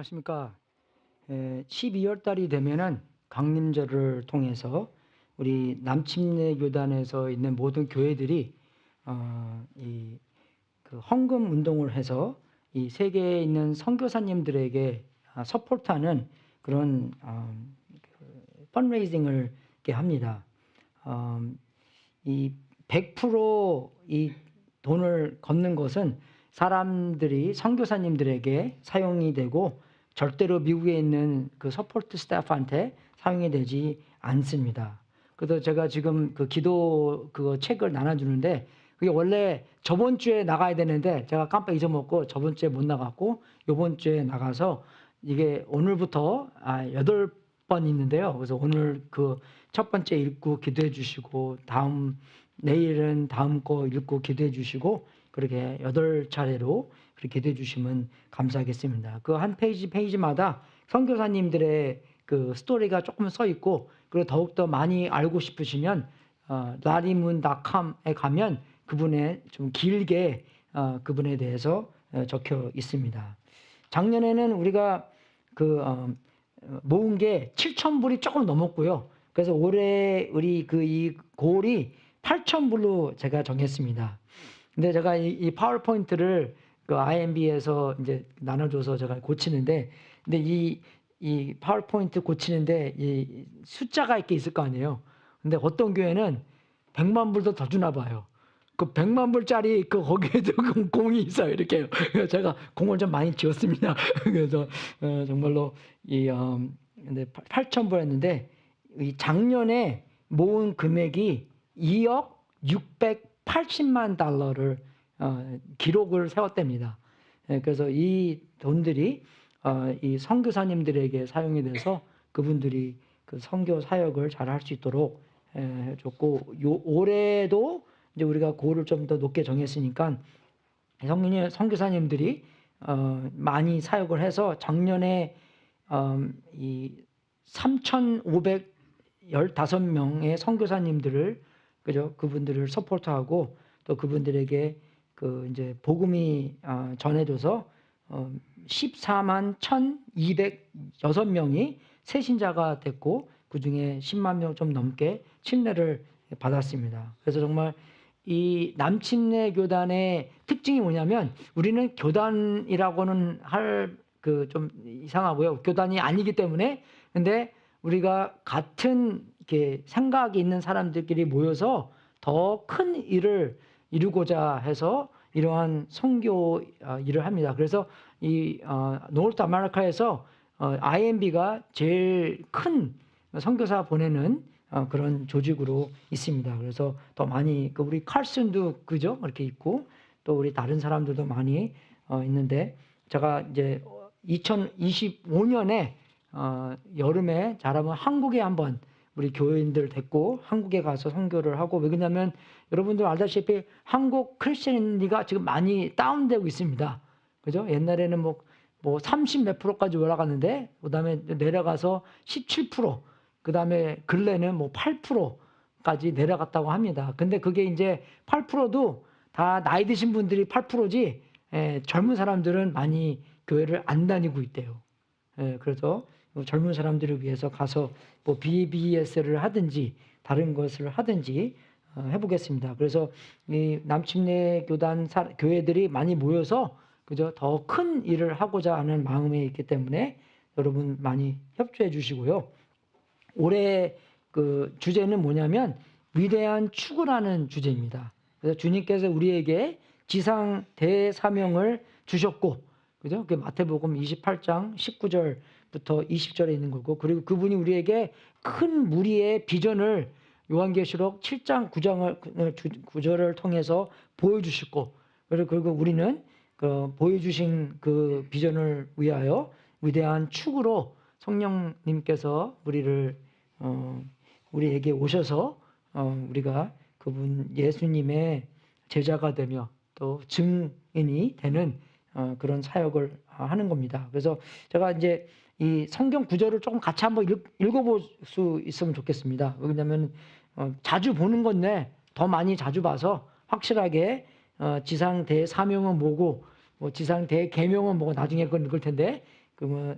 안녕하십니까. 12월 달이 되면은 강림절을 통해서 우리 남침내 교단에서 있는 모든 교회들이 그 헌금 운동을 해서 이 세계에 있는 선교사님들에게 서포트하는 그런 펀레이징을 이렇게 합니다. 이 100% 돈을 걷는 것은 사람들이 선교사님들에게 사용이 되고 절대로 미국에 있는 그 서포트 스태프한테 사용이 되지 않습니다. 그래서 제가 지금 그 기도 그 책을 나눠주는데 그게 원래 저번 주에 나가야 되는데 제가 깜빡 잊어먹고 저번 주에 못 나갔고 요번 주에 나가서 이게 오늘부터 8번 있는데요. 그래서 오늘 그 첫 번째 읽고 기도해 주시고 내일은 다음 거 읽고 기도해 주시고 그렇게 8차례로 그렇게 기도해 주시면 감사하겠습니다. 그 한 페이지마다 선교사님들의 그 스토리가 조금 써 있고 그리고 더욱더 많이 알고 싶으시면 larimon.com에 가면 그분의 좀 길게 그분에 대해서 적혀 있습니다. 작년에는 우리가 모은 게 7,000불이 조금 넘었고요. 그래서 올해 우리 이 골이 8,000불로 제가 정했습니다. 근데 제가 이 파워포인트를 그 IMB에서 이제 나눠줘서 제가 고치는데, 근데 이 파워포인트 고치는데 이 숫자가 이렇게 있을 거 아니에요. 근데 어떤 교회는 100만 불도 더 주나 봐요. 그 100만 불짜리 거기에도 공이 있어요. 이렇게요. 그래서 제가 공을 좀 많이 지었습니다. 그래서 정말로 근데 8,000불 했는데 이 작년에 모은 금액이 2억 680만 달러를 기록을 세웠답니다. 그래서 이 돈들이 이 선교사님들에게 사용이 돼서 그분들이 그 선교 사역을 잘 할 수 있도록 해줬고, 올해도 이제 우리가 고를 좀 더 높게 정했으니까 선교사님들이 많이 사역을 해서 작년에 이 3,515명의 선교사님들을 그죠? 그분들을 서포트하고 또 그분들에게 그 이제 복음이 전해져서 14만 1,206명이 새신자가 됐고 그 중에 10만 명 좀 넘게 침례를 받았습니다. 그래서 정말 이 남침내 교단의 특징이 뭐냐면 우리는 교단이라고는 할 그 좀 이상하고요. 교단이 아니기 때문에 근데 우리가 같은 이렇게 생각이 있는 사람들끼리 모여서 더 큰 일을 이루고자 해서 이러한 선교 일을 합니다. 그래서 이 노르트 아메리카에서 IMB가 제일 큰 선교사 보내는 그런 조직으로 있습니다. 그래서 더 많이 우리 칼슨도 그죠? 이렇게 있고 또 우리 다른 사람들도 많이 있는데 제가 이제 2025년에 여름에 잘하면 한국에 한번 우리 교인들 데리고 한국에 가서 선교를 하고 왜냐면 여러분들 알다시피 한국 크리스천리가 지금 많이 다운되고 있습니다. 그죠? 옛날에는 뭐 30 몇 프로까지 올라갔는데 그다음에 내려가서 17%, 그다음에 근래는 뭐 8%까지 내려갔다고 합니다. 근데 그게 이제 8%도 다 나이 드신 분들이 8%지 젊은 사람들은 많이 교회를 안 다니고 있대요. 그래서 젊은 사람들을 위해서 가서 뭐 BBS를 하든지 다른 것을 하든지 해보겠습니다. 그래서 이 남침내 교단 교회들이 많이 모여서 그저 더 큰 일을 하고자 하는 마음에 있기 때문에 여러분 많이 협조해 주시고요. 올해 그 주제는 뭐냐면 위대한 축구라는 주제입니다. 그래서 주님께서 우리에게 지상 대사명을 주셨고, 그죠? 그 마태복음 28장 19절부터 20절에 있는 거고, 그리고 그분이 우리에게 큰 무리의 비전을 요한계시록 7장 9절을 통해서 보여주셨고, 그리고 우리는 그 보여주신 그 비전을 위하여 위대한 축으로 성령님께서 우리에게 오셔서 우리가 그분 예수님의 제자가 되며 또 증인이 되는 그런 사역을 하는 겁니다. 그래서 제가 이제 이 성경 구절을 조금 같이 한번 읽어볼 수 있으면 좋겠습니다. 왜냐하면 자주 보는 건데 더 많이 자주 봐서 확실하게 지상 대사명은 뭐고 뭐 지상 대계명은 뭐고 나중에 그걸 읽을 텐데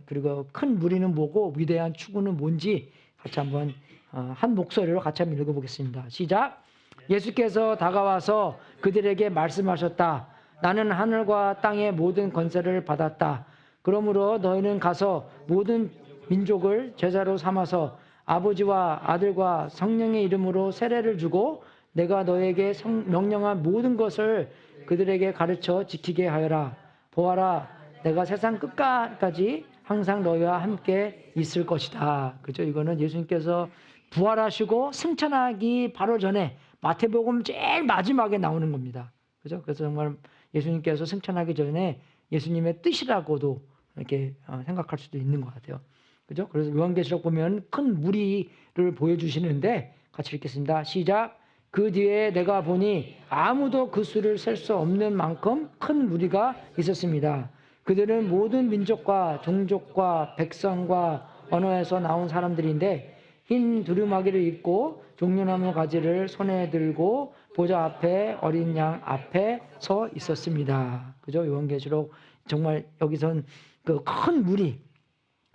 그리고 큰 무리는 뭐고 위대한 추구는 뭔지 같이 한번 한 목소리로 같이 한번 읽어보겠습니다. 시작. 예수께서 다가와서 그들에게 말씀하셨다. 나는 하늘과 땅의 모든 권세를 받았다. 그러므로 너희는 가서 모든 민족을 제자로 삼아서 아버지와 아들과 성령의 이름으로 세례를 주고 내가 너에게 명령한 모든 것을 그들에게 가르쳐 지키게 하여라. 보아라, 내가 세상 끝까지 항상 너희와 함께 있을 것이다. 그죠? 이거는 예수님께서 부활하시고 승천하기 바로 전에 마태복음 제일 마지막에 나오는 겁니다. 그죠? 그래서 정말 예수님께서 승천하기 전에 예수님의 뜻이라고도 이렇게 생각할 수도 있는 것 같아요. 그죠? 그래서 요한계시록 보면 큰 무리를 보여주시는데 같이 읽겠습니다. 시작. 그 뒤에 내가 보니 아무도 그 수를 셀 수 없는 만큼 큰 무리가 있었습니다. 그들은 모든 민족과 종족과 백성과 언어에서 나온 사람들인데 흰 두루마기를 입고 종려나무 가지를 손에 들고 보좌 앞에 어린 양 앞에 서 있었습니다. 그죠? 요한계시록 정말 여기선 그 큰 무리,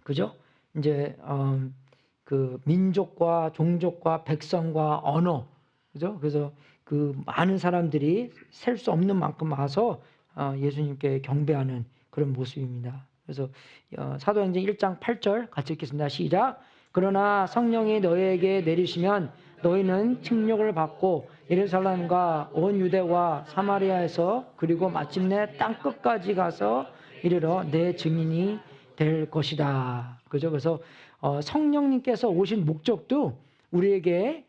그죠? 이제 그 민족과 종족과 백성과 언어, 그죠? 그래서 그 많은 사람들이 셀 수 없는 만큼 와서 예수님께 경배하는 그런 모습입니다. 그래서 사도행전 1장 8절 같이 읽겠습니다. 시작. 그러나 성령이 너희에게 내리시면 너희는 칭령을 받고 예루살렘과 온 유대와 사마리아에서 그리고 마침내 땅 끝까지 가서 이르러 내 증인이 될 것이다. 그죠? 그래서 성령님께서 오신 목적도 우리에게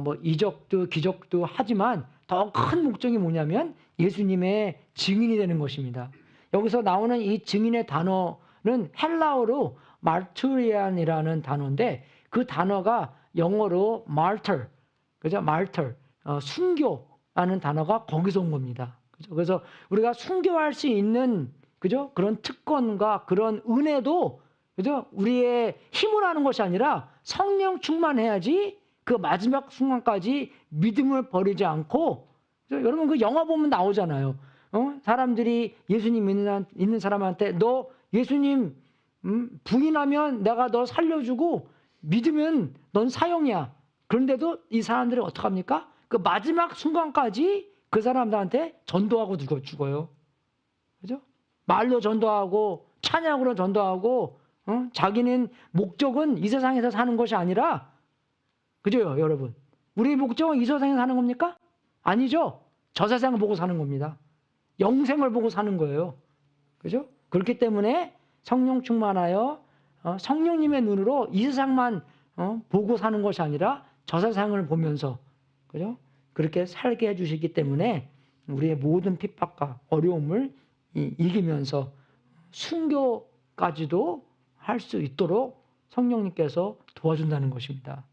뭐 이적도 기적도 하지만 더 큰 목적이 뭐냐면 예수님의 증인이 되는 것입니다. 여기서 나오는 이 증인의 단어는 헬라어로 마르투리안이라는 단어인데 그 단어가 영어로 martyr, 그죠? martyr, 순교라는 단어가 거기서 온 겁니다. 그죠? 그래서 우리가 순교할 수 있는, 그죠? 그런 특권과 그런 은혜도, 그죠? 우리의 힘으로 하는 것이 아니라 성령 충만해야지 그 마지막 순간까지 믿음을 버리지 않고, 그죠? 여러분 그 영화 보면 나오잖아요. 사람들이 예수님 있는 사람한테 너 예수님 부인하면 내가 너 살려주고 믿으면 넌 사형이야. 그런데도 이 사람들이 어떡합니까? 그 마지막 순간까지 그 사람들한테 전도하고 죽어요. 그죠? 말로 전도하고 찬양으로 전도하고 자기는 목적은 이 세상에서 사는 것이 아니라, 그죠 여러분? 우리 목적은 이 세상에 사는 겁니까? 아니죠. 저 세상을 보고 사는 겁니다. 영생을 보고 사는 거예요. 그죠? 그렇기 때문에 성령 충만하여 성령님의 눈으로 이 세상만 보고 사는 것이 아니라 저 세상을 보면서, 그죠? 그렇게 살게 해주시기 때문에 우리의 모든 핍박과 어려움을 이기면서 순교까지도 할 수 있도록 성령님께서 도와준다는 것입니다.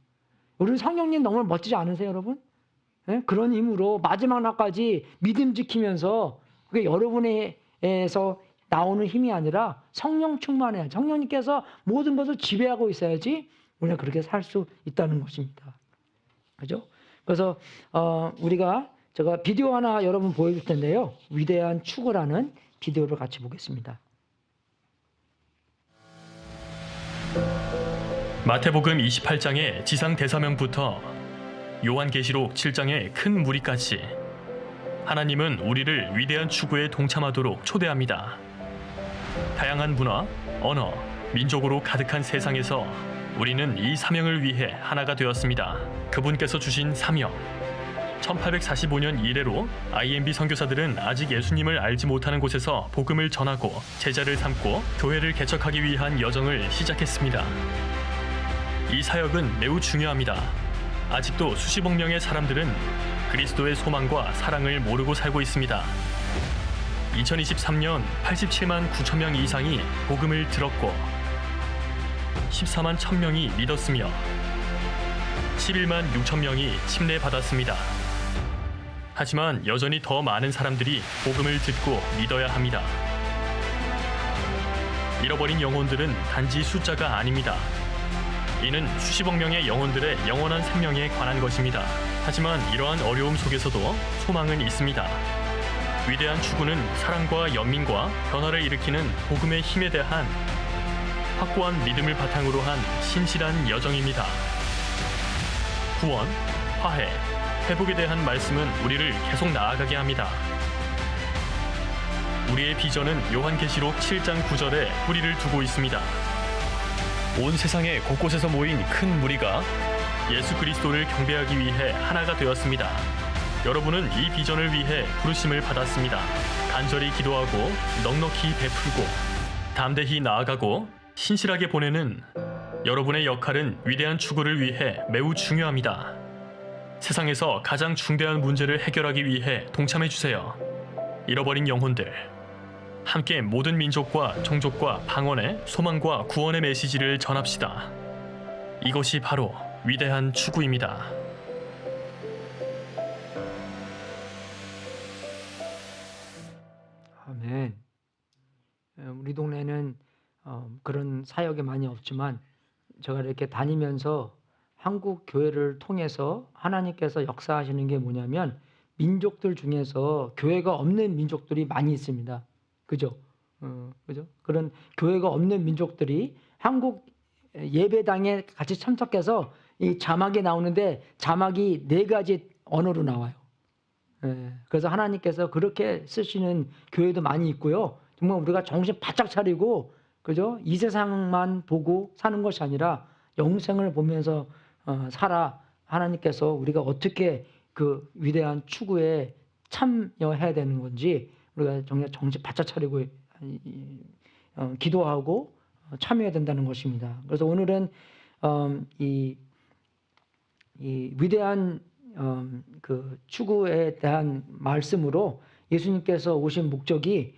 우리 성령님 너무 멋지지 않으세요, 여러분? 네? 그런 힘으로 마지막 날까지 믿음 지키면서 그게 여러분에서 나오는 힘이 아니라 성령 충만해요. 성령님께서 모든 것을 지배하고 있어야지 우리가 그렇게 살 수 있다는 것입니다. 그죠? 그래서 제가 비디오 하나 여러분 보여줄 텐데요. 위대한 축구라는 비디오를 같이 보겠습니다. 마태복음 28장의 지상 대사명부터 요한계시록 7장의 큰 무리까지 하나님은 우리를 위대한 추구에 동참하도록 초대합니다. 다양한 문화, 언어, 민족으로 가득한 세상에서 우리는 이 사명을 위해 하나가 되었습니다. 그분께서 주신 사명. 1845년 이래로 IMB 선교사들은 아직 예수님을 알지 못하는 곳에서 복음을 전하고 제자를 삼고 교회를 개척하기 위한 여정을 시작했습니다. 이 사역은 매우 중요합니다. 아직도 수십억 명의 사람들은 그리스도의 소망과 사랑을 모르고 살고 있습니다. 2023년 87만 9천 명 이상이 복음을 들었고 14만 1천 명이 믿었으며 11만 6천 명이 침례받았습니다. 하지만 여전히 더 많은 사람들이 복음을 듣고 믿어야 합니다. 잃어버린 영혼들은 단지 숫자가 아닙니다. 이는 수십억 명의 영혼들의 영원한 생명에 관한 것입니다. 하지만 이러한 어려움 속에서도 소망은 있습니다. 위대한 추구는 사랑과 연민과 변화를 일으키는 복음의 힘에 대한 확고한 믿음을 바탕으로 한 신실한 여정입니다. 구원, 화해, 회복에 대한 말씀은 우리를 계속 나아가게 합니다. 우리의 비전은 요한계시록 7장 9절에 뿌리를 두고 있습니다. 온 세상의 곳곳에서 모인 큰 무리가 예수 그리스도를 경배하기 위해 하나가 되었습니다. 여러분은 이 비전을 위해 부르심을 받았습니다. 간절히 기도하고 넉넉히 베풀고 담대히 나아가고 신실하게 보내는 여러분의 역할은 위대한 추구를 위해 매우 중요합니다. 세상에서 가장 중대한 문제를 해결하기 위해 동참해 주세요. 잃어버린 영혼들, 함께 모든 민족과 종족과 방언의 소망과 구원의 메시지를 전합시다. 이것이 바로 위대한 추구입니다. 아멘. 우리 동네는 그런 사역이 많이 없지만 제가 이렇게 다니면서 한국 교회를 통해서 하나님께서 역사하시는 게 뭐냐면 민족들 중에서 교회가 없는 민족들이 많이 있습니다. 그죠? 그죠? 그런 교회가 없는 민족들이 한국 예배당에 같이 참석해서 이 자막이 나오는데 자막이 4가지 언어로 나와요. 그래서 하나님께서 그렇게 쓰시는 교회도 많이 있고요. 정말 우리가 정신 바짝 차리고, 그죠? 이 세상만 보고 사는 것이 아니라 영생을 보면서 살아. 하나님께서 우리가 어떻게 그 위대한 추구에 참여해야 되는 건지 우리가 정말 정신 바짝 차리고 기도하고 참여해야 된다는 것입니다. 그래서 오늘은 이 위대한 그 추구에 대한 말씀으로 예수님께서 오신 목적이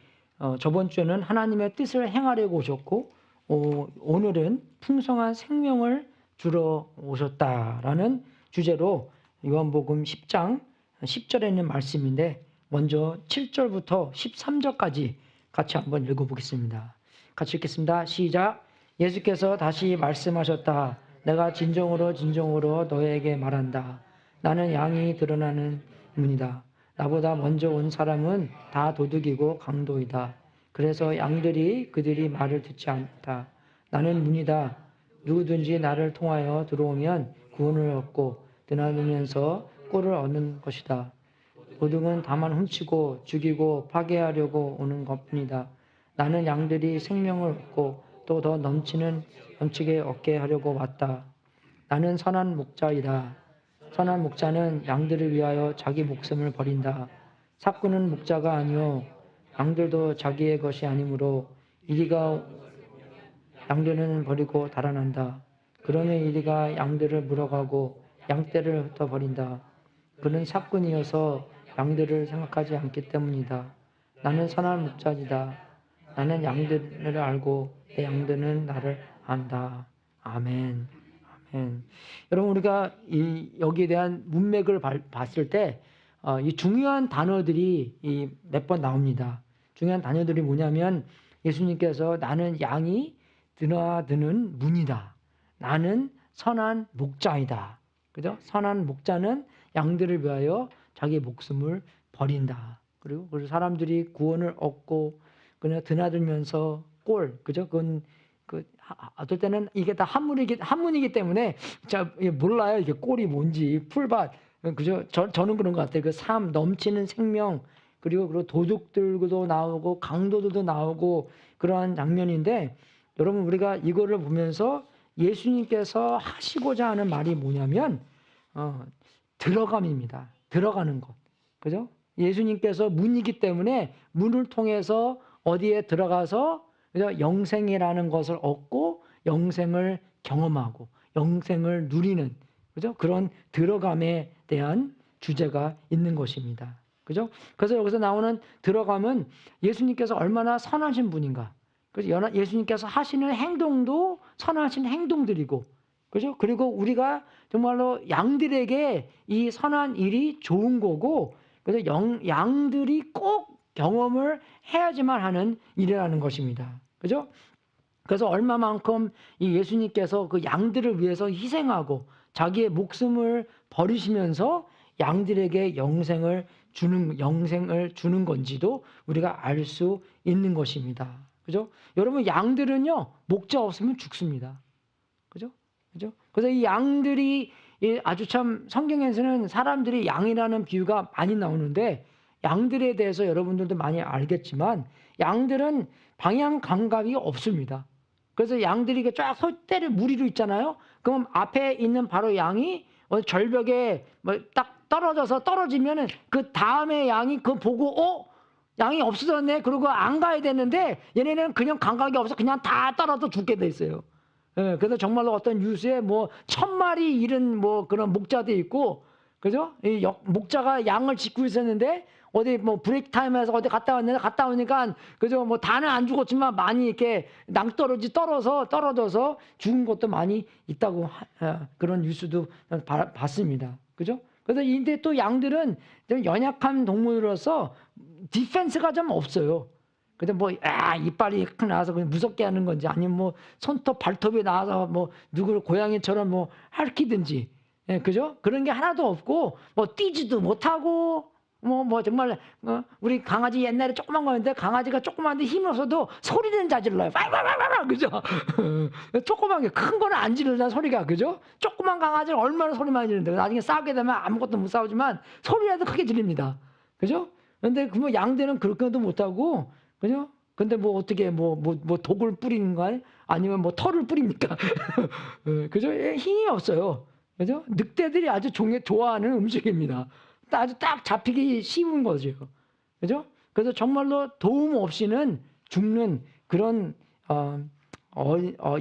저번 주에는 하나님의 뜻을 행하려고 오셨고 오늘은 풍성한 생명을 주러 오셨다라는 주제로 요한복음 10장 10절에 있는 말씀인데 먼저 7절부터 13절까지 같이 한번 읽어보겠습니다. 같이 읽겠습니다. 시작. 예수께서 다시 말씀하셨다. 내가 진정으로 너에게 말한다. 나는 양이 드러나는 문이다. 나보다 먼저 온 사람은 다 도둑이고 강도이다. 그래서 양들이 그들이 말을 듣지 않다. 나는 문이다. 누구든지 나를 통하여 들어오면 구원을 얻고 드나들면서 꼴을 얻는 것이다. 도둑은 다만 훔치고 죽이고 파괴하려고 오는 것뿐이다. 나는 양들이 생명을 얻고 또 더 넘치게 얻게 하려고 왔다. 나는 선한 목자이다. 선한 목자는 양들을 위하여 자기 목숨을 버린다. 삭구는 목자가 아니요 양들도 자기의 것이 아니므로 이리가 양들은 버리고 달아난다. 그러면 이리가 양들을 물어가고 양떼를 흩어버린다. 그는 삭군이어서 양들을 생각하지 않기 때문이다. 나는 선한 목자이다. 나는 양들을 알고 내 양들은 나를 안다. 아멘. 아멘. 여러분 우리가 여기에 대한 문맥을 봤을 때 이 중요한 단어들이 몇 번 나옵니다. 중요한 단어들이 뭐냐면 예수님께서 나는 양이 드나드는 문이다. 나는 선한 목자이다. 그죠? 선한 목자는 양들을 위하여 자기 목숨을 버린다. 그리고 사람들이 구원을 얻고 그냥 드나들면서 그죠? 그건 어떨 때는 이게 다 한문이기 때문에 몰라요. 이게 꼴이 뭔지 풀밭 그죠? 저는 그런 것 같아요. 그 삶 넘치는 생명 그리고 도둑들도 나오고 강도들도 나오고 그러한 장면인데 여러분 우리가 이거를 보면서 예수님께서 하시고자 하는 말이 뭐냐면 들어감입니다. 들어가는 것. 그죠? 예수님께서 문이기 때문에 문을 통해서 어디에 들어가서 그죠? 영생이라는 것을 얻고 영생을 경험하고 영생을 누리는 그죠? 그런 들어감에 대한 주제가 있는 것입니다. 그죠? 그래서 여기서 나오는 들어감은 예수님께서 얼마나 선하신 분인가. 그래서 예수님께서 하시는 행동도 선하신 행동들이고, 그죠? 그리고 우리가 정말로 양들에게 이 선한 일이 좋은 거고, 그래서 양들이 꼭 경험을 해야지만 하는 일이라는 것입니다. 그죠? 그래서 얼마만큼 이 예수님께서 그 양들을 위해서 희생하고 자기의 목숨을 버리시면서 양들에게 영생을 주는 건지도 우리가 알 수 있는 것입니다. 그죠? 여러분 양들은요 목자 없으면 죽습니다. 그죠? 그죠? 그래서 이 양들이 아주 참 성경에서는 사람들이 양이라는 비유가 많이 나오는데 양들에 대해서 여러분들도 많이 알겠지만 양들은 방향 감각이 없습니다. 그래서 양들이 이렇게 쫙 설대를 무리로 있잖아요. 그럼 앞에 있는 바로 양이 절벽에 딱 떨어지면은 그 다음에 양이 그거 보고 양이 없어졌네. 그러고 안 가야 되는데 얘네는 그냥 감각이 없어 그냥 다 떨어져 죽게 돼 있어요. 예, 그래서 정말로 어떤 뉴스에 뭐 1000마리 잃은 뭐 그런 목자도 있고, 그죠? 이 목자가 양을 짓고 있었는데 어디 뭐 브레이크 타임에서 어디 갔다 왔는데 갔다 오니까 그죠? 뭐 다는 안 죽었지만 많이 이렇게 낭떠러지 떨어져서 죽은 것도 많이 있다고 그런 뉴스도 봤습니다. 그죠? 그래서 근데 또 양들은 좀 연약한 동물로서 디펜스가 좀 없어요. 근데 뭐 이빨이 확 나와서 그냥 무섭게 하는 건지 아니면 뭐 손톱 발톱이 나와서 뭐 누구를 고양이처럼 뭐 핥히든지, 예, 그죠? 그런 게 하나도 없고 뭐 뛰지도 못하고 뭐 정말 우리 강아지 옛날에 조그만 거였는데 강아지가 조그만데 힘이 없어도 소리는 잘 질러요. 그죠? 조그만 게 큰 거는 안 지르잖아 소리가. 그죠? 조그만 강아지는 얼마나 소리 많이 지르는데 나중에 싸우게 되면 아무것도 못 싸우지만 소리라도 크게 들립니다. 그죠? 근데 그 뭐 양들은 그렇게도 못하고, 그죠? 근데 뭐 어떻게 뭐 독을 뿌리는 거 아니면 뭐 털을 뿌립니까? 그죠? 힘이 없어요. 그죠? 늑대들이 아주 좋아하는 음식입니다. 아주 딱 잡히기 쉬운 거죠. 그죠? 그래서 정말로 도움 없이는 죽는 그런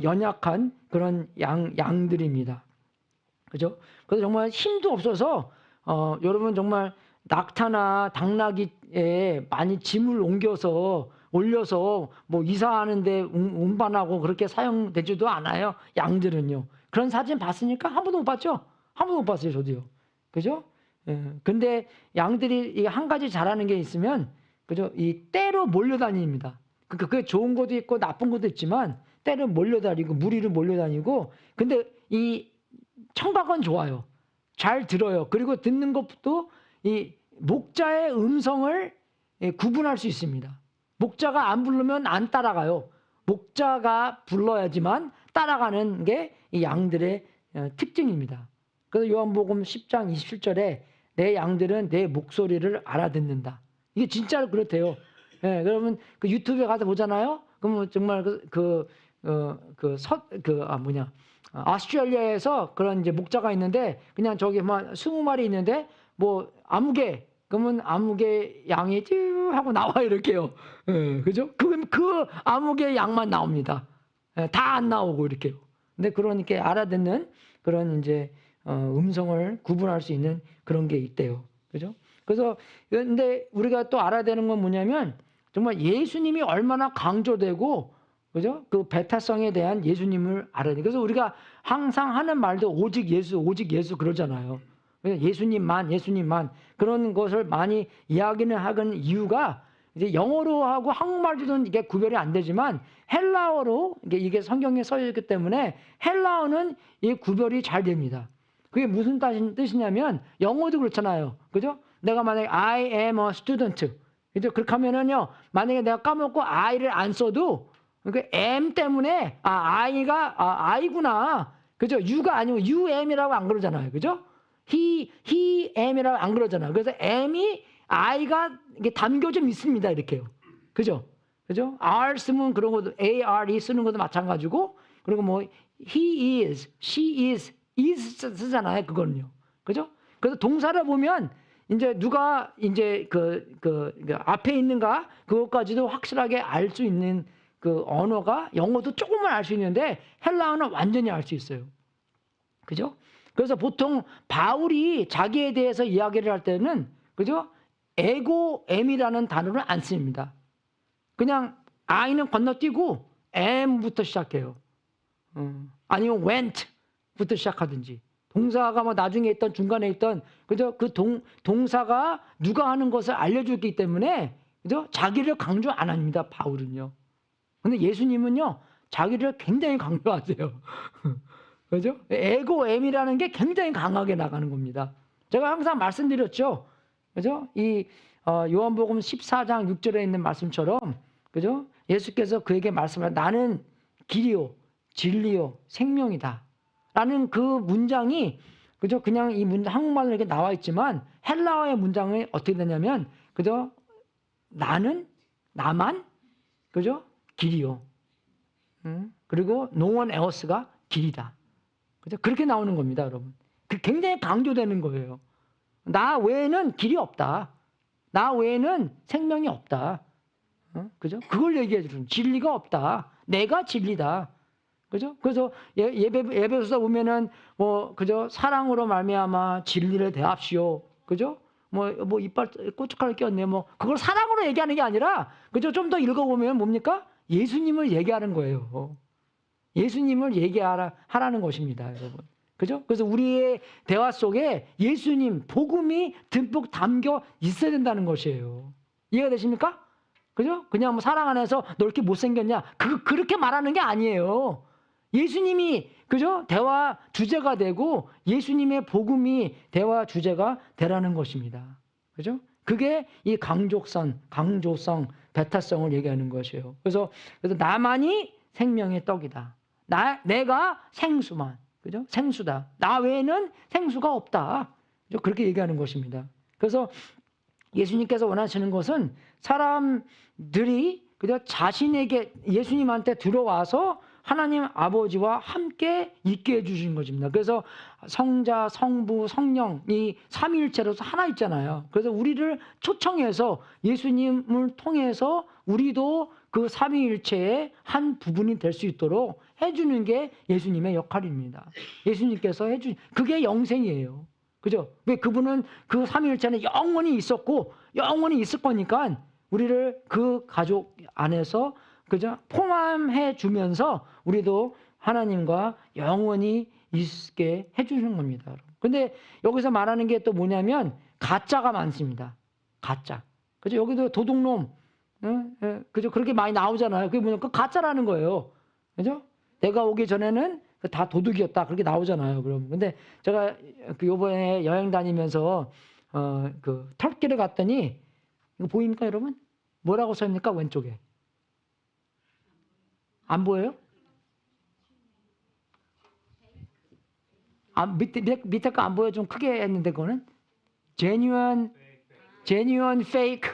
연약한 그런 양들입니다. 그죠? 그래서 정말 힘도 없어서 여러분 정말 낙타나 당나귀에 많이 짐을 올려서 뭐 이사하는데 운반하고 그렇게 사용되지도 않아요. 양들은요. 그런 사진 봤으니까 한 번도 못 봤죠? 한 번도 못 봤어요, 저도요. 그죠? 근데 양들이 한 가지 잘하는 게 있으면, 그죠? 이 떼로 몰려다닙니다. 그러니까 그게 좋은 것도 있고 나쁜 것도 있지만 떼로 몰려다니고 무리로 몰려다니고, 근데 이 청각은 좋아요. 잘 들어요. 그리고 듣는 것도 이 목자의 음성을 구분할 수 있습니다. 목자가 안 부르면 안 따라가요. 목자가 불러야지만 따라가는 게 이 양들의 특징입니다. 그래서 요한복음 10장 27절에 내 양들은 내 목소리를 알아듣는다. 이게 진짜로 그렇대요. 예, 그러면 그 유튜브에 가서 보잖아요. 그러면 정말 아스트레일리아에서 그런 이제 목자가 있는데 그냥 저기 막 20마리 있는데 뭐 아무개 그러면 아무개 양이 쭉 하고 나와 이렇게요. 예, 그죠? 그 아무개 양만 나옵니다. 예, 다 안 나오고 이렇게요. 근데 그러니까 알아듣는 그런 이제 음성을 구분할 수 있는 그런 게 있대요. 그죠? 그래서 근데 우리가 또 알아야 되는 건 뭐냐면 정말 예수님이 얼마나 강조되고, 그죠? 그 배타성에 대한 예수님을 알아야 돼. 그래서 우리가 항상 하는 말도 오직 예수 그러잖아요. 예수님만 그런 것을 많이 이야기는 하는 이유가 이제 영어로 하고 한국말로는 이게 구별이 안 되지만 헬라어로 이게 성경에 써져 있기 때문에 헬라어는 이 구별이 잘 됩니다. 그게 무슨 뜻이냐면 영어도 그렇잖아요. 그죠? 내가 만약에 I am a student. 그죠? 그렇게 하면은요. 만약에 내가 까먹고 I를 안 써도 그 am 때문에 I가 I구나. 그죠? U가 아니고 you am이라고 안 그러잖아요. 그죠? he am이라고 안 그러잖아요. 그래서 am이 I가 이게 담겨 좀 있습니다. 이렇게요. 그죠? 그죠? R 쓰면 그런 것도 ARE 쓰는 것도 마찬가지고, 그리고 뭐 he is, she is 쓰잖아요. 그거는요. 그죠? 그래서 동사를 보면 이제 누가 이제 그 앞에 있는가 그것까지도 확실하게 알 수 있는 그 언어가 영어도 조금만 알 수 있는데 헬라어는 완전히 알 수 있어요. 그죠? 그래서 보통 바울이 자기에 대해서 이야기를 할 때는, 그죠? 에고 M이라는 단어를 안 씁니다. 그냥 I는 건너뛰고 M부터 시작해요. 아니면 went부터 시작하든지. 동사가 뭐 나중에 있던 중간에 있던, 그죠? 그 동사가 누가 하는 것을 알려주기 때문에, 그죠? 자기를 강조 안 합니다. 바울은요. 근데 예수님은요, 자기를 굉장히 강조하세요. 그죠? 에고 M이라는 게 굉장히 강하게 나가는 겁니다. 제가 항상 말씀드렸죠. 그죠? 이 요한복음 14장 6절에 있는 말씀처럼, 그죠? 예수께서 그에게 말씀을 나는 길이요 진리요 생명이다 라는 그 문장이 그죠? 그냥 이 문장 한국말로 이렇게 나와 있지만 헬라어의 문장이 어떻게 되냐면 그죠? 나만 그죠? 길이요. 그리고 no one else가 길이다. 그죠? 그렇게 나오는 겁니다, 여러분. 그 굉장히 강조되는 거예요. 나 외에는 길이 없다. 나 외에는 생명이 없다. 그죠? 그걸 얘기해 주는 진리가 없다. 내가 진리다. 그죠? 그래서 예배소서 보면은 뭐 그죠? 사랑으로 말미암아 진리를 대합시오. 그죠? 뭐 이빨 고춧가루 꼈네. 뭐 그걸 사랑으로 얘기하는 게 아니라 그죠? 좀 더 읽어보면 뭡니까? 예수님을 얘기하는 거예요. 예수님을 하라는 것입니다, 여러분. 그죠? 그래서 우리의 대화 속에 예수님, 복음이 듬뿍 담겨 있어야 된다는 것이에요. 이해가 되십니까? 그죠? 그냥 뭐 사랑 안에서 너 이렇게 못생겼냐? 그렇게 말하는 게 아니에요. 예수님이, 그죠? 대화 주제가 되고 예수님의 복음이 대화 주제가 되라는 것입니다. 그죠? 그게 이 강조성, 배타성을 얘기하는 것이에요. 그래서 나만이 생명의 떡이다. 내가 생수만. 그죠? 생수다. 나 외에는 생수가 없다. 그죠? 그렇게 얘기하는 것입니다. 그래서 예수님께서 원하시는 것은 사람들이 그죠? 자신에게 예수님한테 들어와서 하나님 아버지와 함께 있게 해주시는 것입니다. 그래서 성자, 성부, 성령 이 삼위일체로서 하나 있잖아요. 그래서 우리를 초청해서 예수님을 통해서 우리도 그 삼위일체의 한 부분이 될 수 있도록 해주는 게 예수님의 역할입니다. 예수님께서 그게 영생이에요. 그죠? 왜 그분은 그 삼위일체는 영원히 있었고 영원히 있을 거니까 우리를 그 가족 안에서 그죠? 포함해 주면서 우리도 하나님과 영원히 있게 해주는 겁니다. 근데 여기서 말하는 게 또 뭐냐면 가짜가 많습니다. 가짜. 그죠? 여기도 도둑놈, 그죠? 그렇게 많이 나오잖아요. 그게 뭐냐? 그 가짜라는 거예요. 그죠? 내가 오기 전에는 다 도둑이었다. 그렇게 나오잖아요. 그럼. 근데 제가 그 요번에 여행 다니면서 그 터키를 갔더니 이거 보입니까, 여러분? 뭐라고 써 있습니까? 왼쪽에. 안 보여요? 밑에 거 안 보여? 좀 크게 했는데 그거는 genuine fake.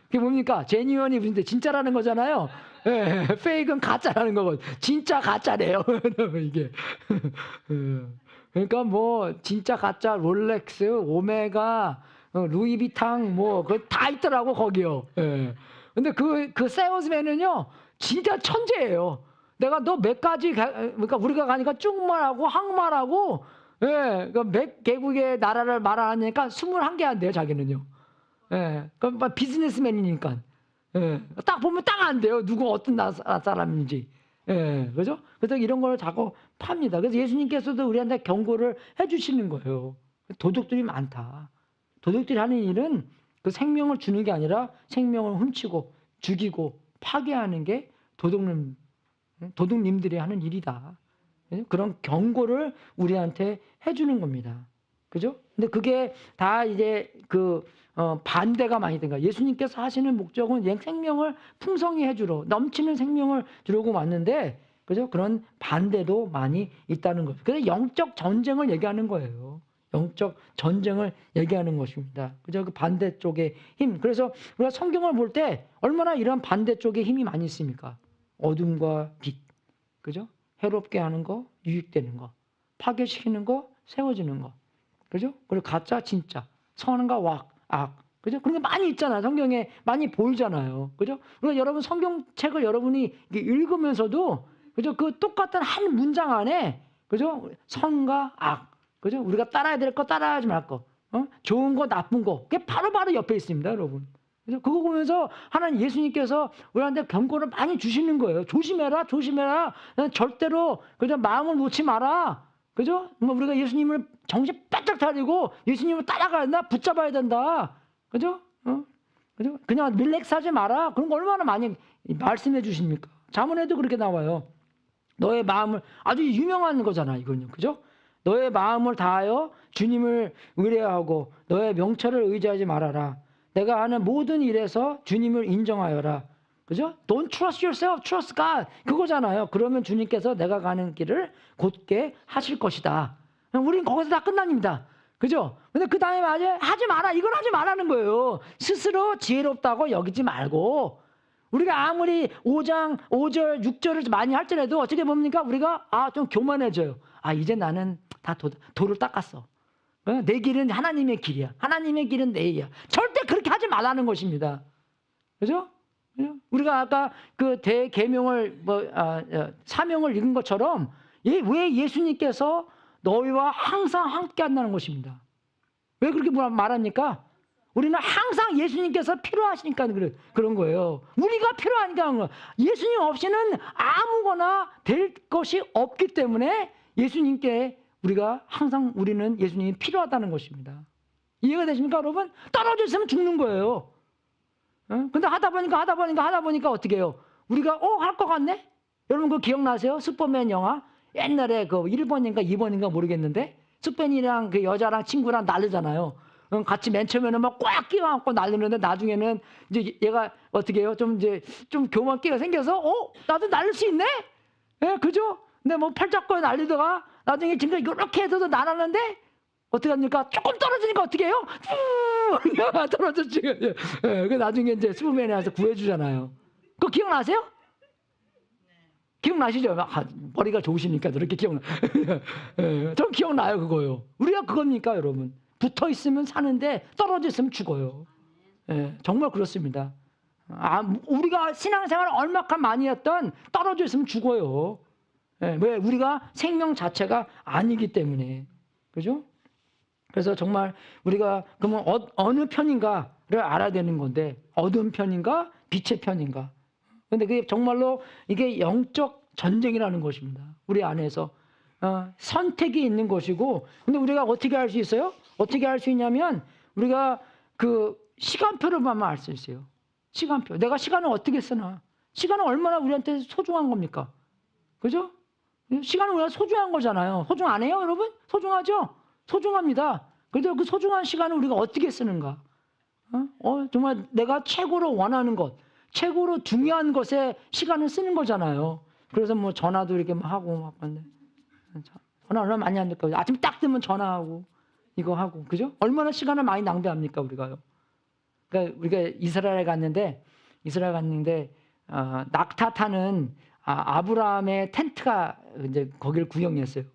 그게 뭡니까? genuine이 무슨 진짜라는 거잖아요. 예, fake은 가짜라는 거거든. 진짜 가짜래요. 이게. 그러니까 뭐 진짜 가짜 롤렉스, 오메가, 루이비탕 뭐 그거 다 있더라고 거기요. 예. 근데 그 세일즈맨은요 진짜 천재예요. 내가 너 몇 가지 그러니까 우리가 가니까 중국말하고 한국말하고 그러니까 몇 개국의 나라를 말하니까 21개 한대요 자기는요. 그러니까 비즈니스맨이니까. 딱 보면 딱 안 돼요. 누구 어떤 나라 사람인지. 그죠? 그래서 이런 걸 자꾸 팝니다. 그래서 예수님께서도 우리한테 경고를 해주시는 거예요. 도둑들이 많다. 도둑들이 하는 일은 그 생명을 주는 게 아니라 생명을 훔치고 죽이고 파괴하는 게 도둑님들이 하는 일이다. 그런 경고를 우리한테 해주는 겁니다. 그죠? 근데 그게 다 이제 반대가 많이 된 거예요. 예수님께서 하시는 목적은 생명을 풍성히 해주러, 넘치는 생명을 주려고 왔는데, 그죠? 그런 반대도 많이 있다는 거죠. 그래서 영적 전쟁을 얘기하는 거예요. 영적 전쟁을 얘기하는 것입니다. 그죠? 그 반대쪽의 힘. 그래서 우리가 성경을 볼 때 얼마나 이런 반대쪽의 힘이 많이 있습니까? 어둠과 빛. 그죠? 해롭게 하는 거, 유익되는 거. 파괴시키는 거, 세워지는 거. 그죠? 그리고 가짜, 진짜. 선과 악. 그죠? 그런 게 많이 있잖아요. 성경에 많이 보이잖아요. 그죠? 그러니까 여러분 성경책을 여러분이 읽으면서도 그죠? 그 똑같은 한 문장 안에 그죠? 선과 악. 그죠? 우리가 따라야 될 거, 따라야지 말 거. 좋은 거, 나쁜 거. 그게 바로 옆에 있습니다, 여러분. 그죠? 그거 보면서 하나님 예수님께서 우리한테 경고를 많이 주시는 거예요. 조심해라. 절대로 그죠? 마음을 놓지 마라. 그죠? 뭐 우리가 예수님을 정신 바짝 차리고 예수님을 따라가야 된다. 붙잡아야 된다. 그죠? 그죠? 그냥 릴렉스하지 마라. 그런 거 얼마나 많이 말씀해 주십니까? 잠언에도 그렇게 나와요. 너의 마음을 아주 유명한 거잖아, 이건요. 그죠? 너의 마음을 다하여 주님을 의뢰하고 너의 명철을 의지하지 말아라. 내가 하는 모든 일에서 주님을 인정하여라. 그죠? Don't trust yourself, trust God. 그거잖아요. 그러면 주님께서 내가 가는 길을 곧게 하실 것이다. 우린 거기서 다 끝납니다. 그죠? 근데 그 다음에 하지 마라. 이걸 하지 말라는 거예요. 스스로 지혜롭다고 여기지 말고, 우리가 아무리 5장, 5절, 6절을 많이 할지라도 어떻게 봅니까? 우리가 좀 교만해져요. 이제 나는 다 도를 닦았어. 내 길은 하나님의 길이야. 하나님의 길은 내 길이야. 절대 그렇게 하지 말라는 것입니다. 그죠? 우리가 아까 그 대계명을 사명을 읽은 것처럼 왜 예수님께서 너희와 항상 함께 한다는 것입니다. 왜 그렇게 말합니까? 우리는 항상 예수님께서 필요하시니까 그런 거예요. 우리가 필요하니까 그런 거예요. 예수님 없이는 아무거나 될 것이 없기 때문에 예수님께 우리는 예수님이 필요하다는 것입니다. 이해가 되십니까, 여러분? 떨어져 있으면 죽는 거예요. 근데 하다 보니까 어떻게 해요? 우리가 할 것 같네? 여러분 그거 기억나세요? 슈퍼맨 영화? 옛날에 그 1번인가 2번인가 모르겠는데 슈퍼맨이랑 그 여자랑 친구랑 날르잖아요. 같이 맨 처음에는 막 꽉 끼워안고 날르는데 나중에는 이제 얘가 어떻게 해요? 좀 교만기가 생겨서 나도 날릴 수 있네? 예, 그죠? 근데 뭐 팔자꾸에 날리다가 나중에 지금 이렇게 해서도 날았는데 어떻게 합니까? 조금 떨어지니까 어떻게 해요? 떨어졌지. 그 나중에 이제 슈퍼맨이 와서 구해주잖아요. 그거 기억나세요? 기억나시죠? 머리가 좋으시니까 그렇게 기억나. 전 기억나요, 그거요. 우리가 그겁니까, 여러분? 붙어 있으면 사는데 떨어져 있으면 죽어요. 정말 그렇습니다. 우리가 신앙생활을 얼마큼 많이 했던 떨어져 있으면 죽어요. 왜? 우리가 생명 자체가 아니기 때문에. 그죠? 그래서 정말 우리가 그러면 어느 편인가를 알아야 되는 건데, 어두운 편인가 빛의 편인가. 근데 그게 정말로 이게 영적 전쟁이라는 것입니다. 우리 안에서 선택이 있는 것이고, 근데 우리가 어떻게 알 수 있어요? 어떻게 알 수 있냐면 우리가 그 시간표를 보면 알 수 있어요. 시간표. 내가 시간을 어떻게 쓰나? 시간은 얼마나 우리한테 소중한 겁니까? 그죠? 시간은 우리가 소중한 거잖아요. 소중 안 해요, 여러분? 소중하죠? 소중합니다. 그래서 그 소중한 시간을 우리가 어떻게 쓰는가? 정말 내가 최고로 원하는 것, 최고로 중요한 것에 시간을 쓰는 거잖아요. 그래서 뭐 전화도 이렇게 막 하고 막 하는데 전화 얼마나 많이 안 될까요? 아침 딱 뜨면 전화하고 이거 하고, 그죠? 얼마나 시간을 많이 낭비합니까, 우리가요? 그러니까 우리가 이스라엘 갔는데 낙타 타는 아브라함의 텐트가 이제 거기를 구경했어요.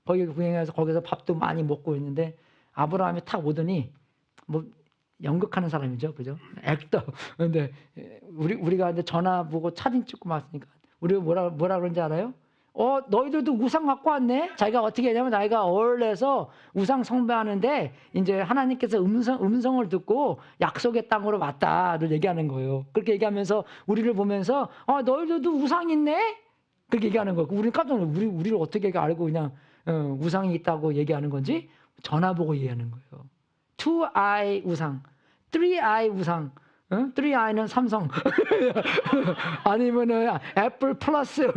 거기 구경해서 거기서 밥도 많이 먹고 있는데 아브라함이 탁 오더니 뭐 연극하는 사람이죠, 그죠? 액터. 근데 우리가 이제 전화 보고 사진 찍고 왔으니까 우리가 뭐라 그런지 알아요? 너희들도 우상 갖고 왔네? 자기가 어떻게 했냐면 자기가 어울려서 우상 숭배하는데 이제 하나님께서 음성을 듣고 약속의 땅으로 왔다를 얘기하는 거예요. 그렇게 얘기하면서 우리를 보면서 너희들도 우상 있네? 그렇게 얘기하는 거예요. 우리는 깜짝 놀라요. 우리를 어떻게 알고 그냥 우상이 있다고 얘기하는 건지 전화 보고 얘기하는 거예요. 2i 우상, 3i 우상. 3i는 삼성 아니면은 애플 플러스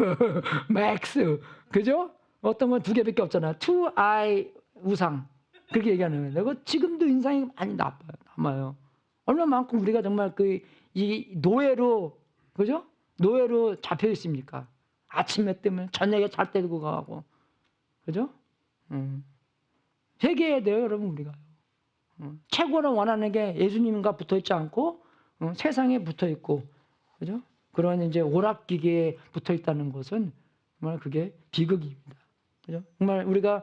맥스, 그죠? 어떤 건 2개밖에 없잖아. 2i 우상 그렇게 얘기하는 거예요. 지금도 인상이 많이 남아요. 얼마만큼 우리가 정말 이 노예로, 그죠? 노예로 잡혀 있습니까? 아침에 뜨면 저녁에 잘 때 들고 가고, 그죠? 회개해야 돼요, 여러분. 우리가 최고로 원하는 게 예수님과 붙어 있지 않고 세상에 붙어 있고, 그죠? 그런 이제 오락기계에 붙어 있다는 것은 정말 그게 비극입니다. 그죠? 정말 우리가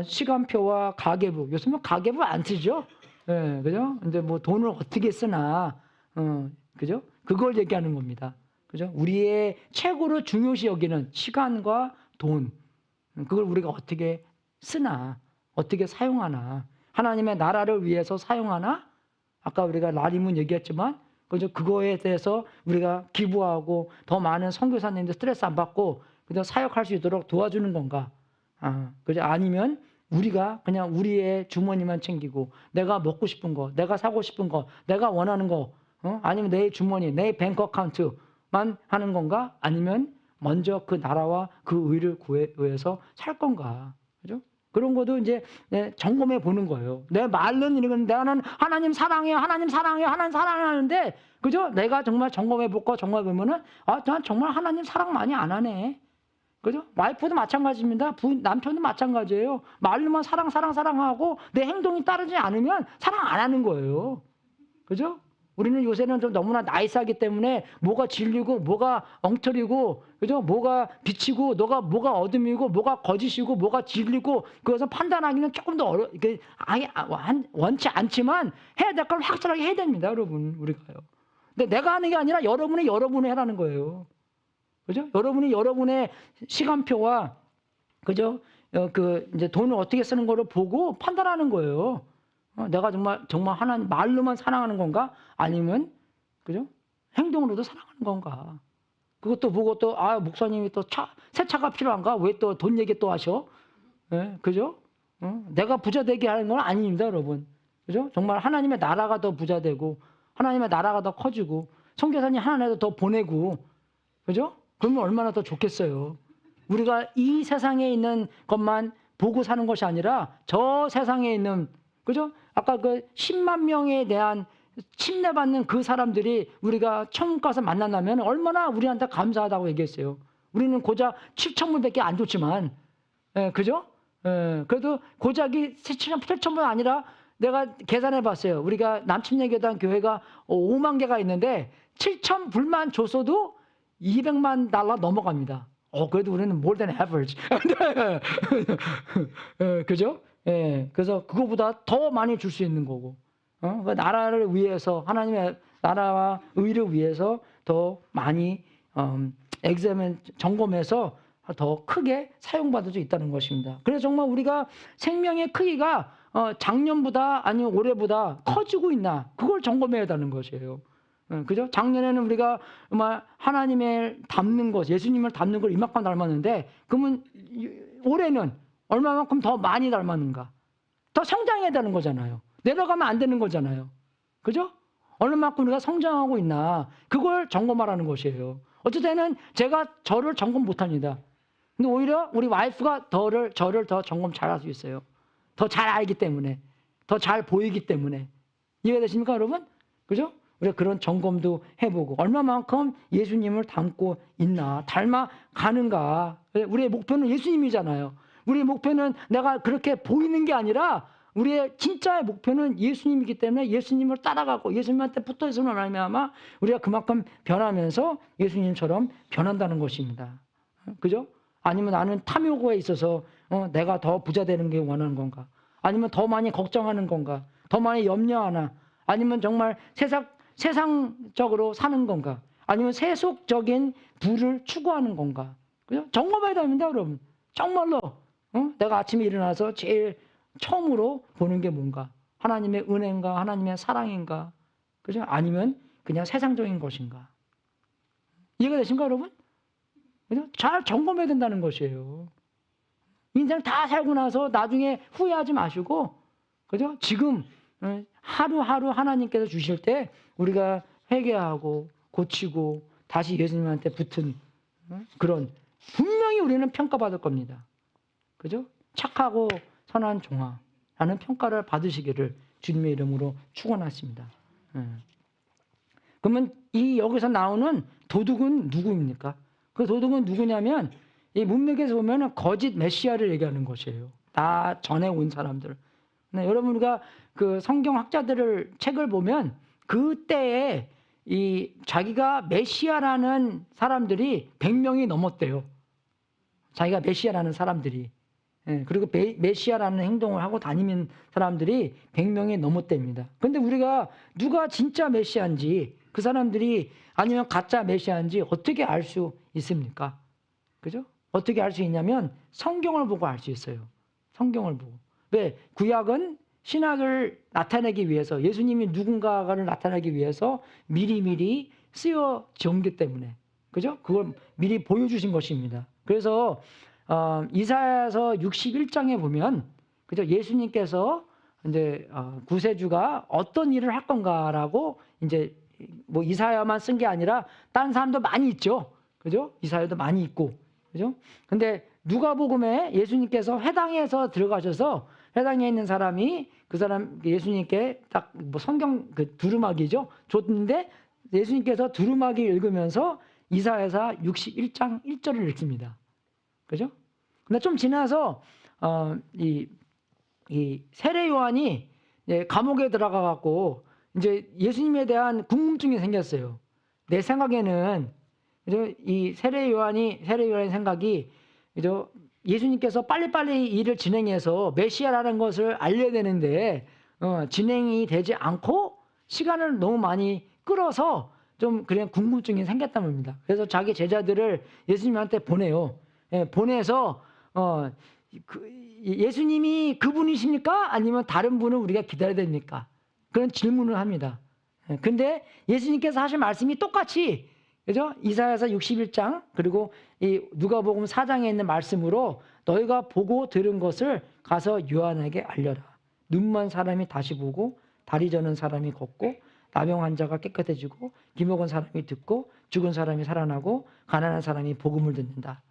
시간표와 가계부, 요즘은 가계부 안 쓰죠? 예, 그죠? 근데 뭐 돈을 어떻게 쓰나, 그죠? 그걸 얘기하는 겁니다. 그죠? 우리의 최고로 중요시 여기는 시간과 돈, 그걸 우리가 어떻게 쓰나, 어떻게 사용하나, 하나님의 나라를 위해서 사용하나, 아까 우리가 라림은 얘기했지만, 그죠? 그거에 대해서 우리가 기부하고 더 많은 선교사님들 스트레스 안 받고 그저 사역할 수 있도록 도와주는 건가? 그죠? 아니면 우리가 그냥 우리의 주머니만 챙기고 내가 먹고 싶은 거, 내가 사고 싶은 거, 내가 원하는 거, 아니면 내 주머니, 내 뱅크 어카운트만 하는 건가? 아니면 먼저 그 나라와 그 의를 구해서 살 건가? 그죠? 그런 것도 이제 점검해 보는 거예요. 내 말은 이런 나는 하나님 사랑해요, 하나님 사랑해요, 하나님 사랑하는데 그죠? 내가 정말 점검해 볼까 점검해 보면은 난 정말 하나님 사랑 많이 안 하네. 그죠? 와이프도 마찬가지입니다. 남편도 마찬가지예요. 말로만 사랑하고 내 행동이 따르지 않으면 사랑 안 하는 거예요. 그죠? 우리는 요새는 좀 너무나 나이스하기 때문에 뭐가 진리고 뭐가 엉터리고 그죠? 뭐가 빛이고 뭐가 어둠이고 뭐가 거짓이고 뭐가 진리고 그것을 판단하기는 조금 더 원치 않지만 해야 될 걸 확실하게 해야 됩니다, 여러분. 우리가요. 근데 내가 하는 게 아니라 여러분이 해라는 거예요. 그죠? 여러분이 여러분의 시간표와 그죠? 이제 돈을 어떻게 쓰는 거를 보고 판단하는 거예요. 내가 정말 하나님 말로만 사랑하는 건가? 아니면 그죠? 행동으로도 사랑하는 건가? 그것도 보고 또 목사님이 또 새 차가 필요한가? 왜 또 돈 얘기 또 하셔? 그죠? 내가 부자 되게 하는 건 아닙니다, 여러분. 그죠? 정말 하나님의 나라가 더 부자 되고 하나님의 나라가 더 커지고 선교사님 하나님도 더 보내고 그죠? 그러면 얼마나 더 좋겠어요. 우리가 이 세상에 있는 것만 보고 사는 것이 아니라 저 세상에 있는 그죠? 아까 그 10만 명에 대한 침례받는 그 사람들이 우리가 천국 가서 만난다면 얼마나 우리한테 감사하다고 얘기했어요. 우리는 고작 7,000불밖에 안 줬지만, 그죠? 그래도 고작이 7,000불 아니라 내가 계산해 봤어요. 우리가 남침례교단 교회가 5만 개가 있는데 7,000불만 줬어도 200만 달러 넘어갑니다. 그래도 우리는 more than average. 그죠? 그래서 그거보다 더 많이 줄 수 있는 거고, 그 나라를 위해서 하나님의 나라와 의를 위해서 더 많이 점검해서 더 크게 사용받을 수 있다는 것입니다. 그래서 정말 우리가 생명의 크기가 작년보다 아니면 올해보다 커지고 있나 그걸 점검해야 되는 것이에요. 그죠? 작년에는 우리가 정말 하나님을 닮는 것, 예수님을 닮는 걸 이만큼 닮았는데, 그러면 올해는 얼마만큼 더 많이 닮았는가? 더 성장해야 되는 거잖아요. 내려가면 안 되는 거잖아요. 그죠? 얼마만큼 우리가 성장하고 있나? 그걸 점검하라는 것이에요. 어쩔 때는 제가 저를 점검 못 합니다. 근데 오히려 우리 와이프가 저를 더 점검 잘 할 수 있어요. 더 잘 알기 때문에, 더 잘 보이기 때문에. 이해가 되십니까, 여러분? 그죠? 우리가 그런 점검도 해보고 얼마만큼 예수님을 닮고 있나, 닮아가는가. 우리의 목표는 예수님이잖아요. 우리의 목표는 내가 그렇게 보이는 게 아니라 우리의 진짜의 목표는 예수님이기 때문에 예수님을 따라가고 예수님한테 붙어있으면 말미암아 우리가 그만큼 변하면서 예수님처럼 변한다는 것입니다. 그죠? 아니면 나는 탐욕에 있어서 내가 더 부자 되는 게 원하는 건가? 아니면 더 많이 걱정하는 건가? 더 많이 염려하나? 아니면 정말 세상적으로 사는 건가? 아니면 세속적인 부를 추구하는 건가? 그죠? 점검해야 됩니다, 여러분. 정말로 내가 아침에 일어나서 제일 처음으로 보는 게 뭔가? 하나님의 은혜인가? 하나님의 사랑인가? 그죠? 아니면 그냥 세상적인 것인가? 이해가 되신가, 여러분? 그죠? 잘 점검해야 된다는 것이에요. 인생 다 살고 나서 나중에 후회하지 마시고, 그죠? 지금 하루하루 하나님께서 주실 때 우리가 회개하고 고치고 다시 예수님한테 붙은 그런, 분명히 우리는 평가받을 겁니다. 그죠? 착하고 선한 종아라는 평가를 받으시기를 주님의 이름으로 축원하십니다. 그러면 여기서 나오는 도둑은 누구입니까? 그 도둑은 누구냐면 이 문맥에서 보면 거짓 메시아를 얘기하는 것이에요. 나 전에 온 사람들. 여러분 우리가 그 성경학자들을 책을 보면 그때에 이 자기가 메시아라는 사람들이 100명이 넘었대요. 자기가 메시아라는 사람들이. 그리고 메시아라는 행동을 하고 다니는 사람들이 100명이 넘었답니다. 그런데 우리가 누가 진짜 메시아인지, 그 사람들이 아니면 가짜 메시아인지 어떻게 알 수 있습니까? 그죠? 어떻게 알 수 있냐면 성경을 보고 알 수 있어요. 성경을 보고. 왜? 구약은 신학을 나타내기 위해서, 예수님이 누군가를 나타내기 위해서 미리미리 쓰여졌기 때문에, 그죠? 그걸 미리 보여주신 것입니다. 그래서 이사야서 61장에 보면, 그죠? 예수님께서 이제 구세주가 어떤 일을 할 건가라고 이제 뭐 이사야만 쓴 게 아니라 다른 사람도 많이 있죠. 그죠? 이사야도 많이 있고. 그죠? 근데 누가복음에 예수님께서 회당에서 들어가셔서 회당에 있는 사람이 그 사람 예수님께 딱 뭐 성경 그 두루마기죠 줬는데 예수님께서 두루마기 읽으면서 이사야서 61장 1절을 읽습니다. 그죠? 근데 좀 지나서 이 세례 요한이 감옥에 들어가 갖고 이제 예수님에 대한 궁금증이 생겼어요. 내 생각에는 이 세례 요한의 생각이 예수님께서 빨리빨리 일을 진행해서 메시아라는 것을 알려야 되는데 진행이 되지 않고 시간을 너무 많이 끌어서 좀 그냥 궁금증이 생겼단 말입니다. 그래서 자기 제자들을 예수님한테 보내요. 보내서 예수님이 그분이십니까? 아니면 다른 분을 우리가 기다려야 됩니까? 그런 질문을 합니다. 근데 예수님께서 하신 말씀이 똑같이 그죠? 이사야서 61장 그리고 이 누가복음 4장에 있는 말씀으로 너희가 보고 들은 것을 가서 요한에게 알려라. 눈먼 사람이 다시 보고 다리 저는 사람이 걷고 나병 환자가 깨끗해지고 귀 먹은 사람이 듣고 죽은 사람이 살아나고 가난한 사람이 복음을 듣는다.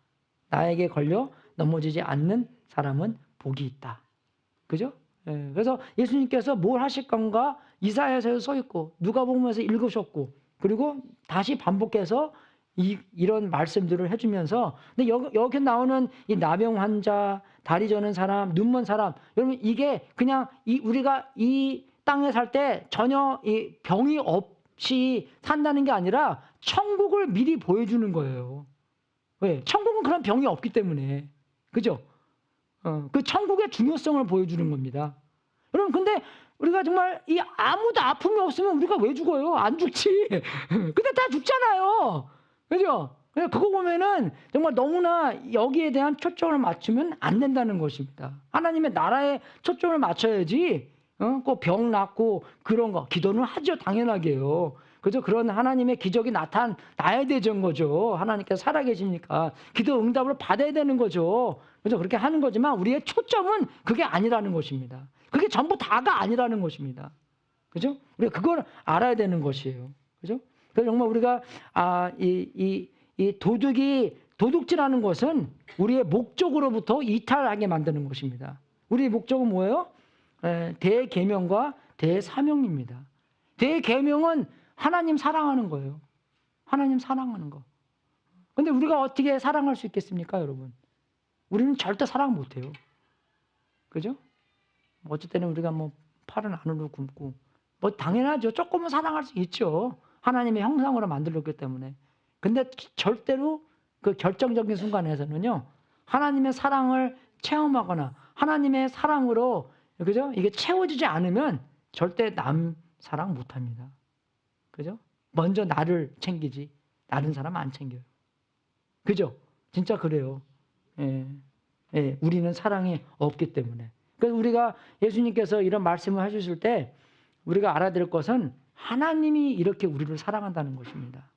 나에게 걸려 넘어지지 않는 사람은 복이 있다. 그죠? 그래서 예수님께서 뭘 하실 건가 이사야서에 써 있고 누가복음에서 읽으셨고 그리고 다시 반복해서 이런 말씀들을 해주면서 근데 여기 나오는 이 나병 환자, 다리 저는 사람, 눈먼 사람 여러분 이게 그냥 우리가 이 땅에 살 때 전혀 이 병이 없이 산다는 게 아니라 천국을 미리 보여주는 거예요. 왜? 천국은 그런 병이 없기 때문에 그죠? 그 천국의 중요성을 보여주는 겁니다. 여러분 근데 우리가 정말 이 아무도 아픔이 없으면 우리가 왜 죽어요? 안 죽지. 근데 다 죽잖아요. 그죠? 그거 보면은 정말 너무나 여기에 대한 초점을 맞추면 안 된다는 것입니다. 하나님의 나라에 초점을 맞춰야지. 꼭 병 낫고 그런 거 기도는 하죠. 당연하게요. 그죠? 그런 하나님의 기적이 나타나야 되는 거죠. 하나님께서 살아계시니까 기도 응답을 받아야 되는 거죠. 그래서 그렇게 하는 거지만 우리의 초점은 그게 아니라는 것입니다. 그게 전부 다가 아니라는 것입니다. 그죠? 우리가 그걸 알아야 되는 것이에요. 그죠? 그래서 정말 우리가 이 도둑질하는 것은 우리의 목적으로부터 이탈하게 만드는 것입니다. 우리의 목적은 뭐예요? 대계명과 대사명입니다. 대계명은 하나님 사랑하는 거예요. 하나님 사랑하는 거. 근데 우리가 어떻게 사랑할 수 있겠습니까, 여러분? 우리는 절대 사랑 못 해요. 그죠? 어쩔 때는 우리가 뭐 팔은 안으로 굽고 뭐 당연하죠. 조금은 사랑할 수 있죠. 하나님의 형상으로 만들었기 때문에. 근데 절대로 그 결정적인 순간에서는요. 하나님의 사랑을 체험하거나 하나님의 사랑으로 그죠? 이게 채워지지 않으면 절대 남 사랑 못 합니다. 그죠? 먼저 나를 챙기지 다른 사람 안 챙겨요. 그죠? 진짜 그래요. 우리는 사랑이 없기 때문에. 그래서 우리가 예수님께서 이런 말씀을 해주실 때 우리가 알아야 될 것은 하나님이 이렇게 우리를 사랑한다는 것입니다.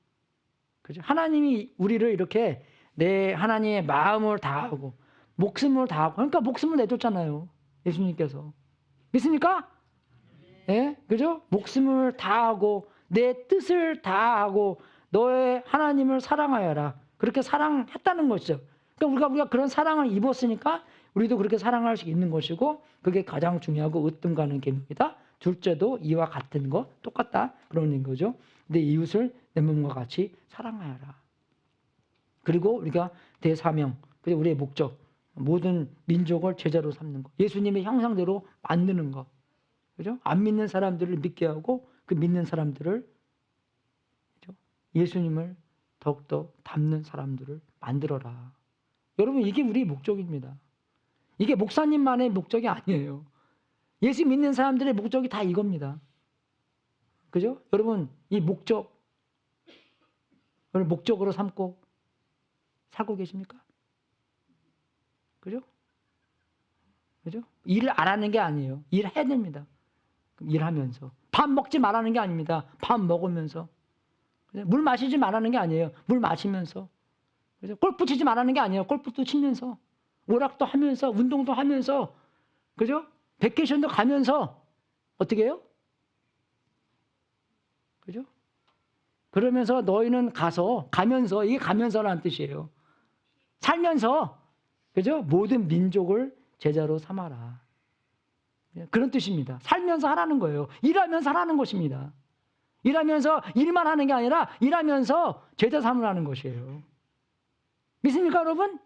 그죠? 하나님이 우리를 이렇게 내 하나님의 마음을 다하고 목숨을 다하고 그러니까 목숨을 내줬잖아요. 예수님께서. 믿습니까? 예? 그죠? 목숨을 다하고 내 뜻을 다하고 너의 하나님을 사랑하여라. 그렇게 사랑했다는 것이죠. 그러니까 우리가 그런 사랑을 입었으니까 우리도 그렇게 사랑할 수 있는 것이고 그게 가장 중요하고 으뜸 가는 계명이다. 둘째도 이와 같은 거 똑같다. 그러는 거죠. 내 이웃을 내 몸과 같이 사랑하여라. 그리고 우리가 대사명, 우리의 목적, 모든 민족을 제자로 삼는 것. 예수님의 형상대로 만드는 것. 그죠? 안 믿는 사람들을 믿게 하고 그 믿는 사람들을 그죠? 예수님을 더욱더 닮는 사람들을 만들어라. 여러분 이게 우리의 목적입니다. 이게 목사님만의 목적이 아니에요. 예수 믿는 사람들의 목적이 다 이겁니다. 그죠? 여러분 이 목적을 목적으로 삼고 살고 계십니까? 그죠? 그죠? 일을 안 하는 게 아니에요. 일해야 됩니다. 일하면서. 밥 먹지 말라는 게 아닙니다. 밥 먹으면서. 그죠? 물 마시지 말라는 게 아니에요. 물 마시면서. 그죠? 골프 치지 말라는 게 아니에요. 골프도 치면서. 오락도 하면서. 운동도 하면서. 그죠? 베케이션도 가면서. 어떻게 해요? 그죠? 그러면서 너희는 가면서, 이게 가면서라는 뜻이에요. 살면서 그죠? 모든 민족을 제자로 삼아라. 그런 뜻입니다. 살면서 하라는 거예요. 일하면서 하라는 것입니다. 일하면서 일만 하는 게 아니라 일하면서 제자 삼으라는 것이에요. 믿습니까, 여러분?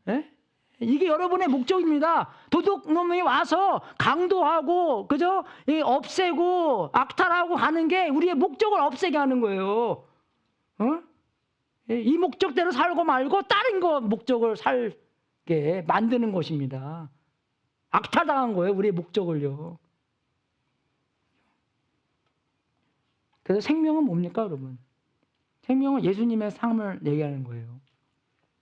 예? 이게 여러분의 목적입니다. 도둑놈이 와서 강도하고, 그죠? 없애고, 악탈하고 가는 게 우리의 목적을 없애게 하는 거예요. 어? 이 목적대로 살고 말고 다른 거 목적을 살게 만드는 것입니다. 악탈당한 거예요, 우리의 목적을요. 그래서 생명은 뭡니까, 여러분? 생명은 예수님의 삶을 얘기하는 거예요.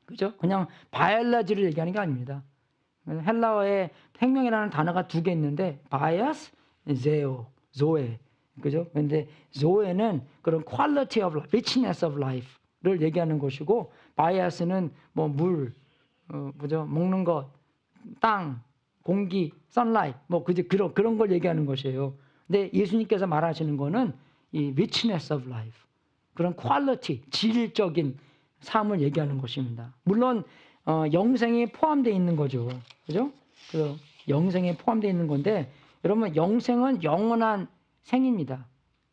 그죠? 그냥 바이올로지를 얘기하는 게 아닙니다. 헬라어에 생명이라는 단어가 두 개 있는데 바이아스, 제오, 조에. 그죠? 근데 조에는 그런 quality of life, richness of life를 얘기하는 것이고 바이아스는 뭐 물, 그죠? 먹는 것, 땅, 공기, sunlight, 뭐 그런 걸 얘기하는 것이에요. 근데 예수님께서 말하시는 거는 이 richness of life, 그런 quality, 질적인 삶을 얘기하는 것입니다. 물론 영생이 포함되어 있는 거죠. 그죠? 그 영생에 포함되어 있는 건데 여러분 영생은 영원한 생입니다.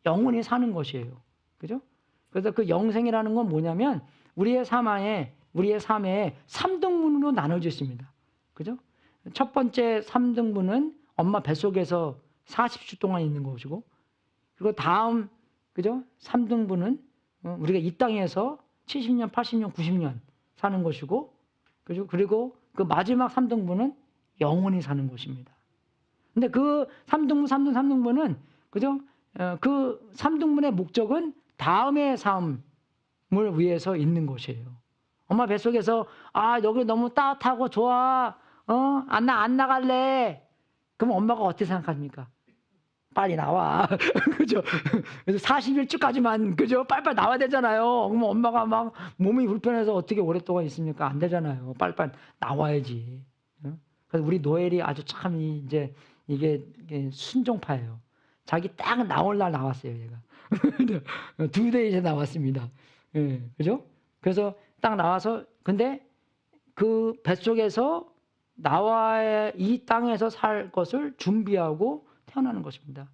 영원히 사는 것이에요. 그죠? 그래서 그 영생이라는 건 뭐냐면 우리의 삶에 3등분으로 나눠져 있습니다. 그죠? 첫 번째 3등분은 엄마 뱃속에서 40주 동안 있는 것이고 그리고 다음 그죠? 3등분은 우리가 이 땅에서 70년, 80년, 90년 사는 것이고 그죠? 그리고 그 마지막 3등분은 영원히 사는 것입니다. 근데 그 3등분은 그죠? 그 3등분의 목적은 다음의 삶을 위해서 있는 것이에요. 엄마 뱃속에서 여기 너무 따뜻하고 좋아. 안 나갈래. 그럼 엄마가 어떻게 생각합니까? 빨리 나와. 그죠? 그래서 40일쯤까지만, 그죠? 빨리빨리 나와야 되잖아요. 그럼 엄마가 막 몸이 불편해서 어떻게 오랫동안 있습니까? 안 되잖아요. 빨리빨리 나와야지. 그래서 우리 노엘이 아주 참 이제 이게 순종파예요. 자기 딱 나올 날 나왔어요, 얘가. 2대 이제 나왔습니다. 예, 그죠? 그래서 딱 나와서, 근데 그 뱃속에서 나와야 이 땅에서 살 것을 준비하고 태어나는 것입니다.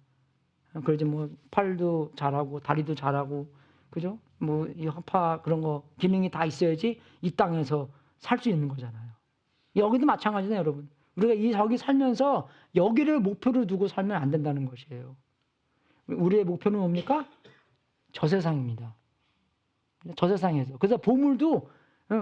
그러지 뭐 팔도 잘하고 다리도 잘하고 그죠? 뭐 이 허파 그런 거 기능이 다 있어야지 이 땅에서 살 수 있는 거잖아요. 여기도 마찬가지네요, 여러분. 우리가 저기 살면서 여기를 목표로 두고 살면 안 된다는 것이에요. 우리의 목표는 뭡니까? 저 세상입니다. 저 세상에서. 그래서 보물도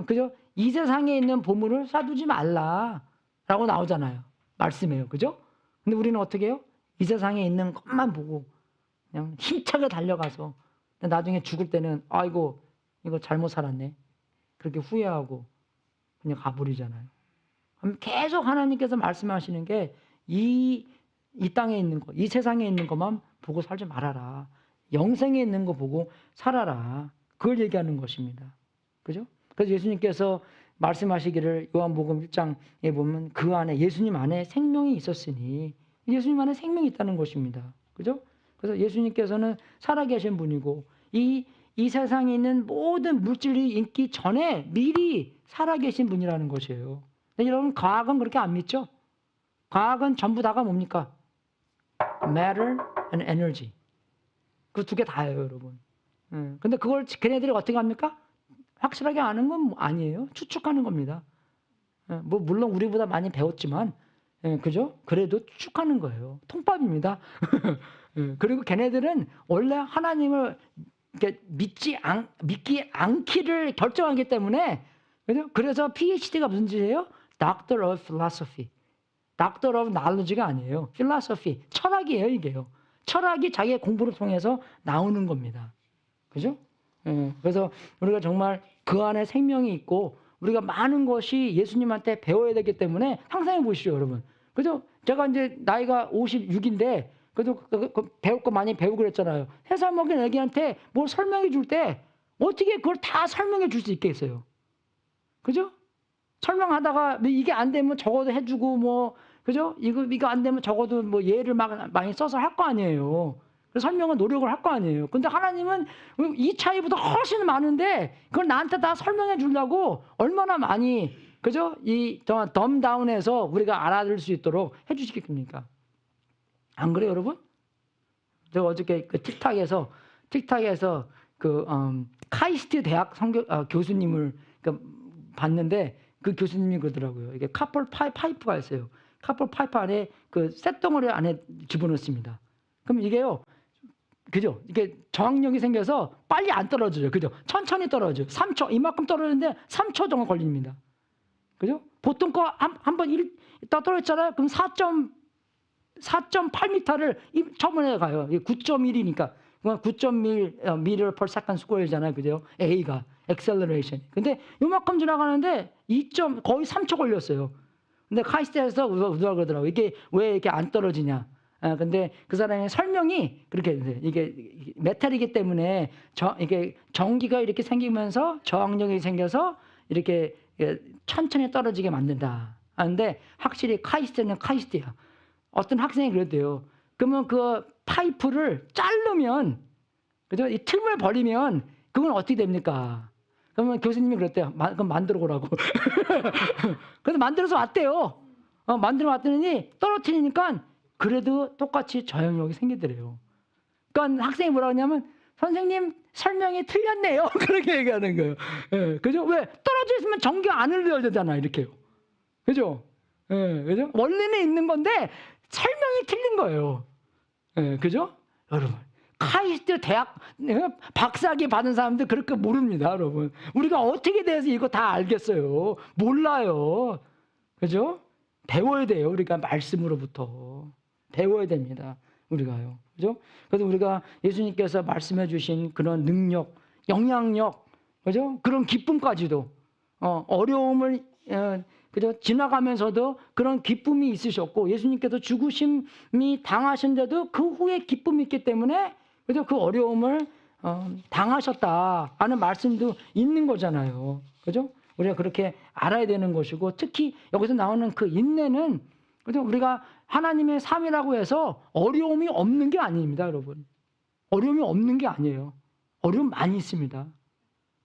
그죠? 이 세상에 있는 보물을 쌓두지 말라라고 나오잖아요. 말씀이에요. 그죠? 근데 우리는 어떻게 해요? 이 세상에 있는 것만 보고 그냥 힘차게 달려가서 나중에 죽을 때는 아이고 이거 잘못 살았네. 그렇게 후회하고 그냥 가버리잖아요. 계속 하나님께서 말씀하시는 게 이 땅에 있는 것, 이 세상에 있는 것만 보고 살지 말아라. 영생에 있는 거 보고 살아라. 그걸 얘기하는 것입니다. 그죠? 그래서 예수님께서 말씀하시기를 요한복음 1장에 보면 그 안에 예수님 안에 생명이 있었으니 예수님 안에 생명이 있다는 것입니다. 그죠? 그래서 예수님께서는 살아계신 분이고 이 세상에 있는 모든 물질이 있기 전에 미리 살아계신 분이라는 것이에요. 근데 여러분 과학은 그렇게 안 믿죠? 과학은 전부 다가 뭡니까? Matter and energy. 그 두 개 다예요, 여러분. 근데 그걸 걔네들이 어떻게 합니까? 확실하게 아는 건 아니에요. 추측하는 겁니다. 뭐 물론 우리보다 많이 배웠지만 그죠? 그래도 추측하는 거예요. 통밥입니다. 그리고 걔네들은 원래 하나님을 믿지 않기를 결정하기 때문에 그죠? 그래서 PhD가 무슨 뜻이에요? Doctor of Philosophy. Doctor of Knowledge가 아니에요. Philosophy. 철학이에요, 이게요. 철학이 자기의 공부를 통해서 나오는 겁니다. 그죠? 그래서 우리가 정말 그 안에 생명이 있고 우리가 많은 것이 예수님한테 배워야 되기 때문에 상상해 보시죠, 여러분. 그죠? 제가 이제 나이가 56인데 그래도 배울 거 많이 배우고 그랬잖아요. 3살 먹인 애기한테 뭘 설명해 줄 때 어떻게 그걸 다 설명해 줄 수 있겠어요? 그죠? 설명하다가 이게 안 되면 적어도 해주고 뭐 그죠? 이거 안 되면 적어도 뭐 예를 많이 써서 할 거 아니에요. 그래서 설명은 노력을 할 거 아니에요. 근데 하나님은 이 차이보다 훨씬 많은데 그걸 나한테 다 설명해 주려고 얼마나 많이 그죠? 이 덤다운해서 우리가 알아들을 수 있도록 해주시겠습니까? 안 그래요, 여러분? 저 어저께 그 틱탁에서 카이스트 대학 교수님을 봤는데 그 교수님이 그러더라고요. 이게 카폴 파이프가 있어요. 카폴 파이프 안에 그 쇳덩어리 안에 집어넣습니다. 그럼 이게요, 그죠? 이게 저항력이 생겨서 빨리 안 떨어져요. 그죠? 천천히 떨어져요. 3초, 이만큼 떨어지는데 3초 정도 걸립니다. 그죠? 보통 거 한번 떨어졌잖아요. 그럼 4.8m를 처음에 가요. 9.1이니까. 9.1 m per second square잖아요. 그죠? A가 acceleration. 근데 요만큼 지나가는데 거의 3초 걸렸어요. 근데 카이스트에서 우리가 그러더라고요. 이게 왜 이렇게 안 떨어지냐. 근데 그 사람의 설명이 그렇게 돼요. 이게 메탈이기 때문에 이게 전기가 이렇게 생기면서 저항력이 생겨서 이렇게 천천히 떨어지게 만든다. 근데 확실히 카이스트는 카이스트야. 어떤 학생이 그랬대요. 그러면 그 파이프를 자르면, 그죠? 이 틈을 버리면 그건 어떻게 됩니까? 그러면 교수님이 그랬대요. 그럼 만들어 보라고. 그래서 만들어서 왔대요. 만들어 왔더니 떨어뜨리니까 그래도 똑같이 저항력이 생기더래요. 그러니까 학생이 뭐라고 하냐면, 선생님 설명이 틀렸네요. 그렇게 얘기하는 거예요. 예, 그죠? 왜? 떨어져 있으면 전기가 안 흘러지잖아. 이렇게요. 그죠? 예, 그죠? 원리는 있는 건데 설명이 틀린 거예요. 예, 그죠? 여러분, 카이스트 대학 박사학위 받은 사람들 그렇게 모릅니다, 여러분. 우리가 어떻게 돼서 이거 다 알겠어요? 몰라요. 그죠? 배워야 돼요. 우리가 말씀으로부터 배워야 됩니다. 우리가요. 그죠? 그래서 우리가 예수님께서 말씀해 주신 그런 능력, 영향력, 그죠? 그런 기쁨까지도 어려움을 그죠? 지나가면서도 그런 기쁨이 있으셨고, 예수님께서 죽으심이 당하신데도 그 후에 기쁨이 있기 때문에, 그죠? 그 어려움을 당하셨다 하는 말씀도 있는 거잖아요. 그죠? 우리가 그렇게 알아야 되는 것이고, 특히 여기서 나오는 그 인내는, 그죠? 우리가 하나님의 삶이라고 해서 어려움이 없는 게 아닙니다, 여러분. 어려움이 없는 게 아니에요. 어려움 많이 있습니다.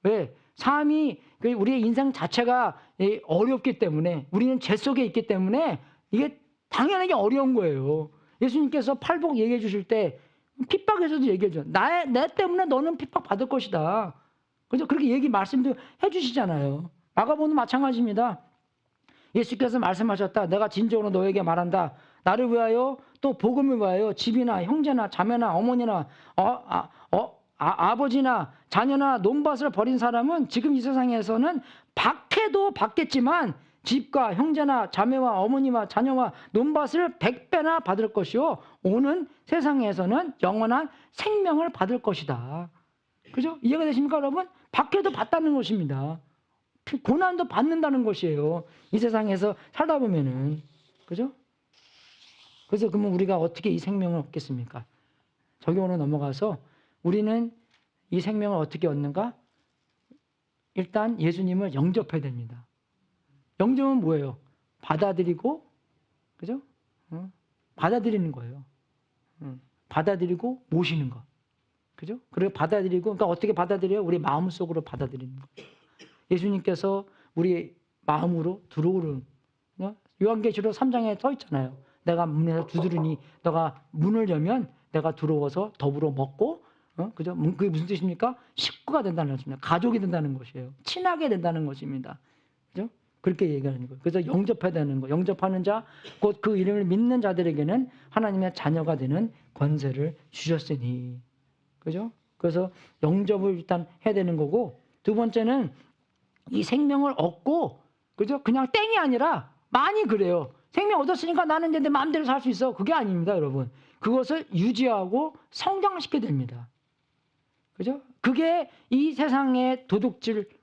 왜? 삶이, 우리의 인생 자체가 어렵기 때문에, 우리는 죄 속에 있기 때문에 이게 당연하게 어려운 거예요. 예수님께서 팔복 얘기해 주실 때 핍박에서도 얘기해 줘요. 내 때문에 너는 핍박 받을 것이다. 그죠? 그렇게 말씀도 해 주시잖아요. 마가복음도 마찬가지입니다. 예수께서 말씀하셨다. 내가 진정으로 너에게 말한다. 나를 위하여, 또 복음을 위하여 집이나 형제나 자매나 어머니나 아버지나 자녀나 논밭을 버린 사람은 지금 이 세상에서는 박해도 받겠지만 집과 형제나 자매와 어머니와 자녀와 논밭을 100배나 받을 것이요, 오는 세상에서는 영원한 생명을 받을 것이다. 그죠? 이해가 되십니까, 여러분? 박해도 받다는 것입니다. 고난도 받는다는 것이에요. 이 세상에서 살다 보면은. 그죠? 그래서 그러면 우리가 어떻게 이 생명을 얻겠습니까? 적용으로 넘어가서 우리는 이 생명을 어떻게 얻는가? 일단 예수님을 영접해야 됩니다. 영접은 뭐예요? 받아들이고, 그죠? 받아들이는 거예요. 받아들이고 모시는 거. 그죠? 그리고 받아들이고, 그러니까 어떻게 받아들여요? 우리 마음속으로 받아들이는 거예요. 예수님께서 우리 마음으로 들어오는, 요한계시록 3장에 써 있잖아요. 내가 문에서 두드리니 너가 문을 열면 내가 들어와서 더불어 먹고, 그죠? 그게 무슨 뜻입니까? 식구가 된다는 것입니다. 가족이 된다는 것이에요. 친하게 된다는 것입니다. 그죠? 그렇게 얘기하는 거예요. 그래서 영접해야 되는 거. 영접하는 자, 곧 그 이름을 믿는 자들에게는 하나님의 자녀가 되는 권세를 주셨으니. 그죠? 그래서 영접을 일단 해야 되는 거고, 두 번째는 이 생명을 얻고, 그죠? 그냥 땡이 아니라 많이 그래요. 생명 얻었으니까 나는 이제 내 마음대로 살 수 있어. 그게 아닙니다, 여러분. 그것을 유지하고 성장시켜야 됩니다. 그죠? 그게 이 세상의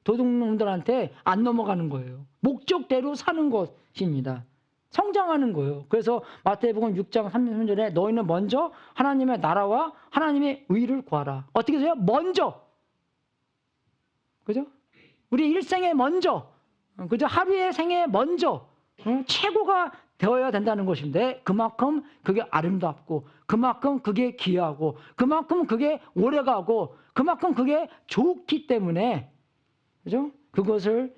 도둑놈들한테 안 넘어가는 거예요. 목적대로 사는 것입니다. 성장하는 거예요. 그래서 마태복음 6장 33절에 너희는 먼저 하나님의 나라와 하나님의 의를 구하라. 어떻게 해서요? 먼저. 그죠? 우리 일생에 먼저. 그죠? 하루의 생에 먼저. 최고가 되어야 된다는 것인데, 그만큼 그게 아름답고, 그만큼 그게 귀하고, 그만큼 그게 오래가고, 그만큼 그게 좋기 때문에, 그죠? 그것을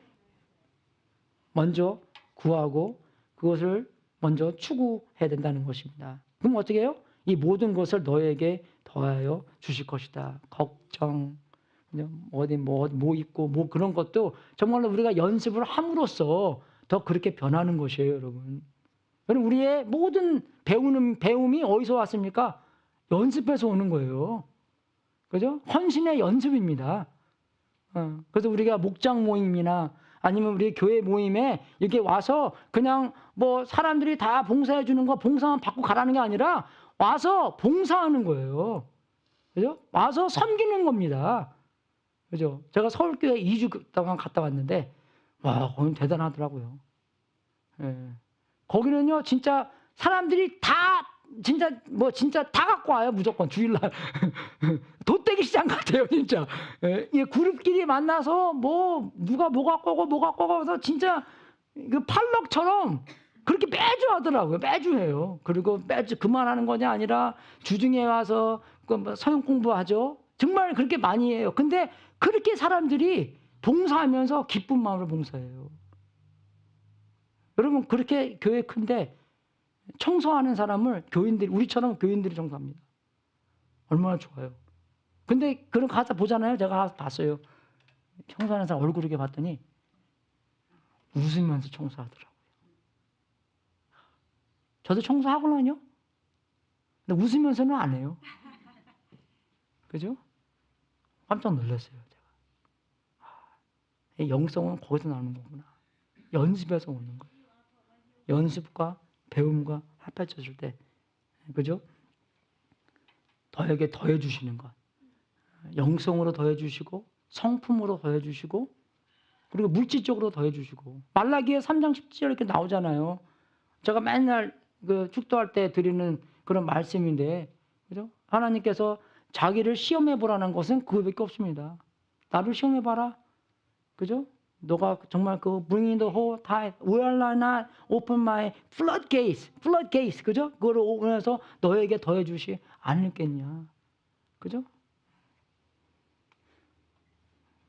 먼저 구하고 그것을 먼저 추구해야 된다는 것입니다. 그럼 어떻게 해요? 이 모든 것을 너에게 더하여 주실 것이다. 걱정, 어디 뭐 있고 뭐 그런 것도 정말로 우리가 연습을 함으로써 더 그렇게 변하는 것이에요, 여러분. 여러분, 우리의 모든 배움이 어디서 왔습니까? 연습에서 오는 거예요. 그죠? 헌신의 연습입니다. 그래서 우리가 목장 모임이나 아니면 우리 교회 모임에 이렇게 와서 그냥 뭐 사람들이 다 봉사해 주는 거 봉사만 받고 가라는 게 아니라 와서 봉사하는 거예요. 그죠? 와서 섬기는 겁니다. 그죠? 제가 서울교회 2주 동안 갔다 왔는데 와, 거긴 대단하더라고요. 예. 거기는요, 진짜 사람들이 다 진짜 다 갖고 와요, 무조건 주일날. 돗대기 시장 같아요, 진짜. 예, 그룹끼리 만나서 뭐 누가 뭐 갖고 오고 뭐 갖고 오고 해서 진짜 그 팔럭처럼 그렇게 매주 하더라고요. 매주 해요. 그리고 매주 그만하는 거냐 아니라 주중에 와서 그 성경 공부하죠. 정말 그렇게 많이 해요. 근데 그렇게 사람들이 봉사하면서 기쁜 마음으로 봉사해요. 여러분, 그렇게 교회 큰데 청소하는 사람을 우리처럼 교인들이 청소합니다. 얼마나 좋아요. 근데 그런 거 가서 보잖아요. 제가 봤어요. 청소하는 사람 얼굴 이렇게 봤더니 웃으면서 청소하더라고요. 저도 청소하거든요. 근데 웃으면서는 안 해요. 그죠? 깜짝 놀랐어요, 제가. 영성은 거기서 나오는 거구나. 연습에서 오는 거예요. 연습과 배움과 합해졌을 때, 그죠? 너에게 더해 주시는 것. 영성으로 더해 주시고, 성품으로 더해 주시고, 그리고 물질적으로 더해 주시고. 말라기에 3장 10절 이렇게 나오잖아요. 제가 맨날 그 축도할 때 드리는 그런 말씀인데, 그죠? 하나님께서 자기를 시험해 보라는 것은 그거밖에 없습니다. 나를 시험해 봐라. 그죠? 너가 정말 그 bring in the whole tithe, will I not open my floodgates, 그죠? 그걸 오면서 너에게 더해 주시 않겠냐, 그죠?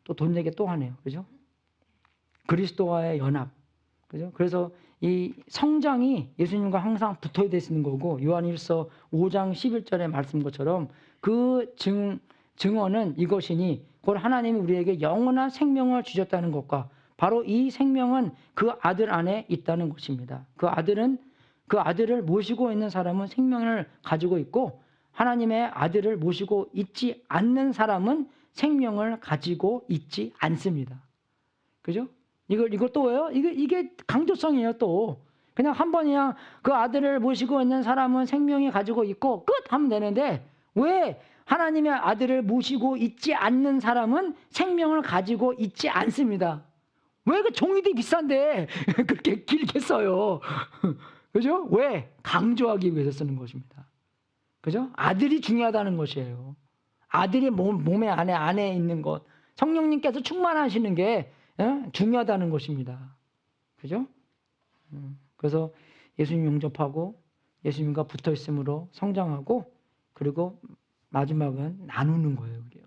또 돈 얘기 또 하네요, 그죠? 그리스도와의 연합, 그죠? 그래서 이 성장이 예수님과 항상 붙어야 되시는 거고, 요한일서 5장 11절의 말씀 것처럼 그 증언은 이것이니 곧 하나님이 우리에게 영원한 생명을 주셨다는 것과 바로 이 생명은 그 아들 안에 있다는 것입니다. 그 아들을 모시고 있는 사람은 생명을 가지고 있고 하나님의 아들을 모시고 있지 않는 사람은 생명을 가지고 있지 않습니다. 그죠? 이걸 또 왜요? 이게 강조성이에요, 또. 그냥 한 번이야 그 아들을 모시고 있는 사람은 생명이 가지고 있고 끝 하면 되는데 왜 하나님의 아들을 모시고 있지 않는 사람은 생명을 가지고 있지 않습니다. 왜 그 종이도 비싼데 그렇게 길게 써요. 그죠? 왜? 강조하기 위해서 쓰는 것입니다. 그죠? 아들이 중요하다는 것이에요. 아들이 몸의 안에 있는 것. 성령님께서 충만하시는 게 중요하다는 것입니다. 그죠? 그래서 예수님 용접하고 예수님과 붙어 있음으로 성장하고 그리고 마지막은 나누는 거예요, 우리요.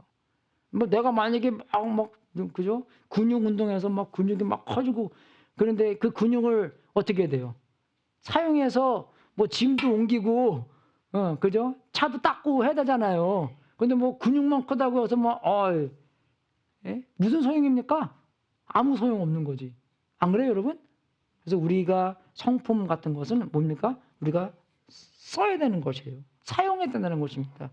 뭐 내가 만약에 막 그죠? 근육 운동해서 막 근육이 막 커지고 그런데 그 근육을 어떻게 해야 돼요? 사용해서 뭐 짐도 옮기고 그죠? 차도 닦고 해야 되잖아요. 근데 뭐 근육만 크다고 해서 무슨 소용입니까? 아무 소용 없는 거지. 안 그래요, 여러분? 그래서 우리가 성품 같은 것은 뭡니까? 우리가 써야 되는 것이에요. 사용해야 된다는 것입니다.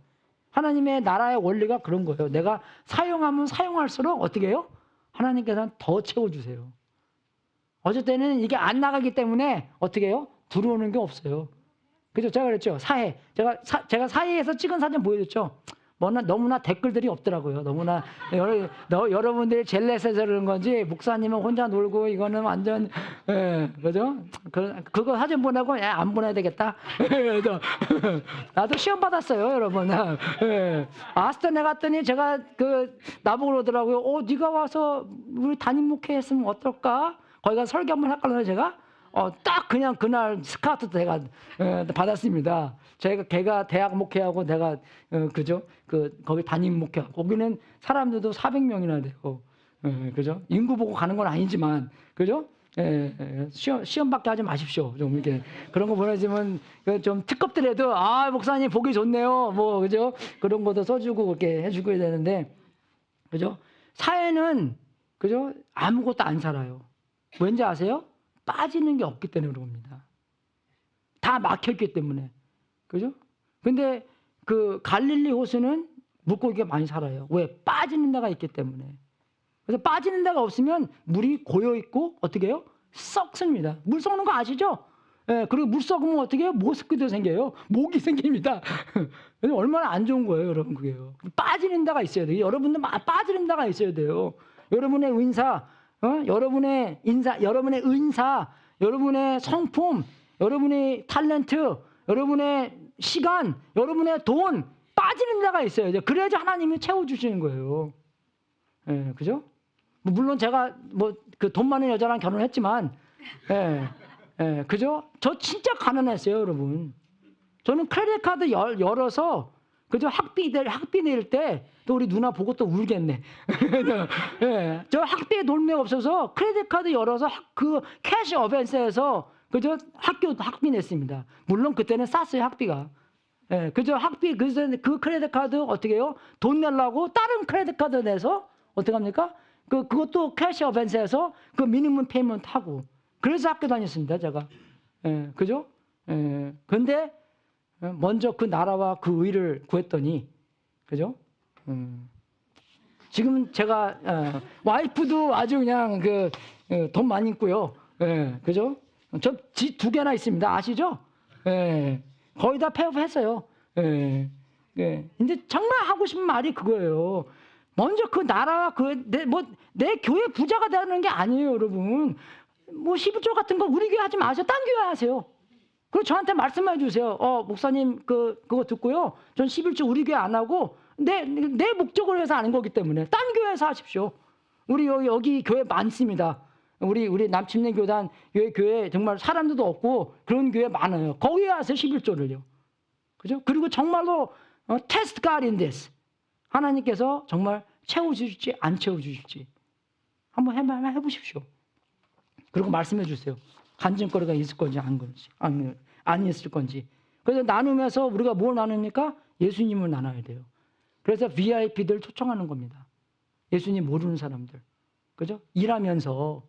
하나님의 나라의 원리가 그런 거예요. 내가 사용하면 사용할수록 어떻게 해요? 하나님께서는 더 채워주세요. 어쩔 때는 이게 안 나가기 때문에 어떻게 해요? 들어오는 게 없어요. 그죠? 제가 그랬죠. 사회. 제가 사회에서 찍은 사진 보여줬죠. 너무나 댓글들이 없더라고요. 너무나 여러분들이 젤레스해서 그런 건지 목사님은 혼자 놀고 이거는 완전 그죠? 그거 사진 보내고 안 보내야 되겠다. 나도 시험 받았어요, 여러분. 아스턴에 갔더니 제가 나보고 그러더라고요. 네가 와서 우리 담임 목회했으면 어떨까? 거기 가서 설교 한번 할까 제가. 딱 그냥 그날 스카우트 제가 받았습니다. 걔가 대학 목회하고 내가 그죠? 거기 담임 목회하고 거기는 사람들도 400명이나 되고 그죠? 인구 보고 가는 건 아니지만 그죠? 시험밖에 하지 마십시오. 좀 이렇게 그런 거 보내주면 좀 특급들에도 목사님 보기 좋네요. 뭐 그죠? 그런 것도 써주고 그렇게 해주고 되는데 그죠? 사회는 그죠? 아무것도 안 살아요. 왠지 아세요? 빠지는 게 없기 때문에 그런 겁니다. 다 막혔기 때문에 그죠? 근데 그 갈릴리 호수는 물고기가 많이 살아요. 왜? 빠지는 데가 있기 때문에. 그래서 빠지는 데가 없으면 물이 고여 있고 어떻게 해요? 썩습니다. 물 썩는 거 아시죠? 예, 그리고 물 썩으면 어떻게 해요? 모스키도 생겨요. 모기 생깁니다. 그래서 얼마나 안 좋은 거예요, 여러분 그게요. 빠지는 데가 있어야 돼요. 여러분들 빠지는 데가 있어야 돼요. 여러분의 은사, 여러분의 인사, 여러분의 은사, 여러분의 성품, 여러분의 탤런트, 여러분의 시간, 여러분의 돈 빠지는 데가 있어야 돼요. 그래야지 하나님이 채워주시는 거예요. 예, 그죠? 물론 제가 뭐 그 돈 많은 여자랑 결혼했지만, 그죠? 저 진짜 가난했어요, 여러분. 저는 크레딧 카드 열어서 그죠? 학비 낼 때 또 우리 누나 보고 또 울겠네. 저 학비에 돈이 없어서 크레딧 카드 열어서 그 캐시 어벤스에서 그죠? 학비 냈습니다. 물론 그때는 쌌어요, 학비가. 그죠? 학비 그 크레딧 카드 어떻게 해요? 돈 내려고 다른 크레딧 카드 내서 어떻게 합니까? 그것도 캐시 어벤스에서 그 미니멈 페이먼트 하고 그래서 학교 다녔습니다, 제가. 그죠? 근데 먼저 그 나라와 그 의를 구했더니 그죠? 지금 제가 와이프도 아주 그냥 돈 많이 있고요. 그죠? 저 집 2개나 있습니다. 아시죠? 거의 다 폐업했어요. 근데 정말 하고 싶은 말이 그거예요. 먼저 그 나라와 내 교회 부자가 되는 게 아니에요, 여러분. 뭐 11조 같은 거 우리 교회 하지 마세요. 딴 교회 하세요. 그리고 저한테 말씀해 주세요. 목사님 그거 듣고요. 전 11조 우리 교회 안 하고 내 목적을 위해서 하는 거기 때문에 딴 교회에서 하십시오. 우리 여기 교회 많습니다. 우리 남침내 교단 교회 정말 사람들도 없고 그런 교회 많아요. 거기에 하세요, 11조를요. 그죠? 그리고 정말로 test God in this. 하나님께서 정말 채워주실지 안 채워주실지 한번 해보십시오. 그리고 말씀해 주세요. 간증거리가 있을 건지 안 있을 건지. 그래서 나누면서 우리가 뭘 나눕니까? 예수님을 나눠야 돼요. 그래서 VIP들 초청하는 겁니다. 예수님 모르는 사람들. 그죠? 일하면서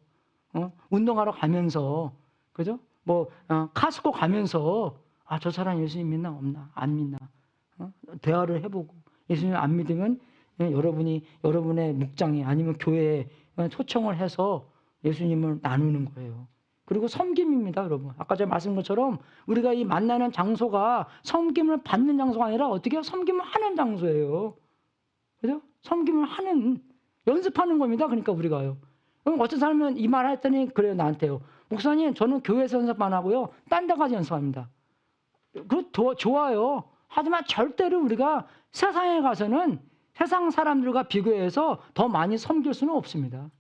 운동하러 가면서 그죠? 카스코 가면서 저 사람 예수님 믿나 없나 안 믿나 대화를 해보고 예수님 안 믿으면 여러분의 목장에 아니면 교회에 초청을 해서 예수님을 나누는 거예요. 그리고 섬김입니다, 여러분. 아까 제가 말씀한 것처럼 우리가 이 만나는 장소가 섬김을 받는 장소가 아니라 어떻게 해요? 섬김을 하는 장소예요. 그죠? 섬김을 하는, 연습하는 겁니다. 그러니까 우리가요. 그럼 어떤 사람은 이 말 했더니 그래요, 나한테요. 목사님, 저는 교회에서 연습 안 하고요. 딴 데 가서 연습합니다. 그거 좋아요. 하지만 절대로 우리가 세상에 가서는 세상 사람들과 비교해서 더 많이 섬길 수는 없습니다.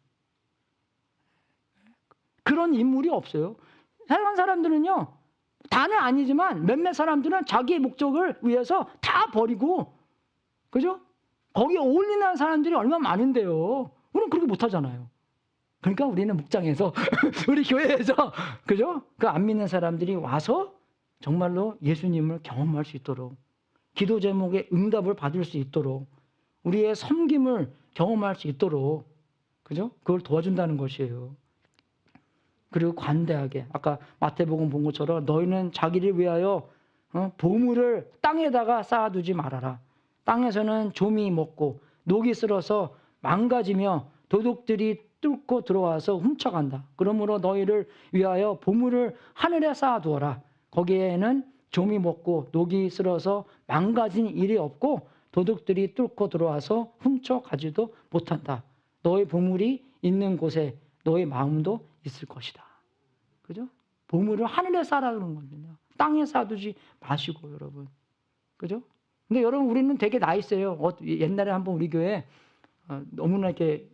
그런 인물이 없어요. 세상 사람들은요, 다는 아니지만 몇몇 사람들은 자기의 목적을 위해서 다 버리고, 그죠? 거기에 어울리는 사람들이 얼마나 많은데요. 우리는 그렇게 못하잖아요. 그러니까 우리는 목장에서, 우리 교회에서, 그죠? 그 안 믿는 사람들이 와서 정말로 예수님을 경험할 수 있도록, 기도 제목에 응답을 받을 수 있도록, 우리의 섬김을 경험할 수 있도록, 그죠? 그걸 도와준다는 것이에요. 그리고 관대하게, 아까 마태복음 본 것처럼 너희는 자기를 위하여 보물을 땅에다가 쌓아두지 말아라. 땅에서는 좀이 먹고 녹이 쓸어서 망가지며 도둑들이 뚫고 들어와서 훔쳐간다. 그러므로 너희를 위하여 보물을 하늘에 쌓아두어라. 거기에는 좀이 먹고 녹이 쓸어서 망가진 일이 없고 도둑들이 뚫고 들어와서 훔쳐가지도 못한다. 너희 보물이 있는 곳에 너희 마음도 있을 것이다. 그죠? 보물을 하늘에 쌓아두는 겁니다. 땅에 쌓아두지 마시고, 여러분. 그죠? 근데 여러분, 우리는 되게 나이스해요. 옛날에 한번 우리 교회에 너무나 이렇게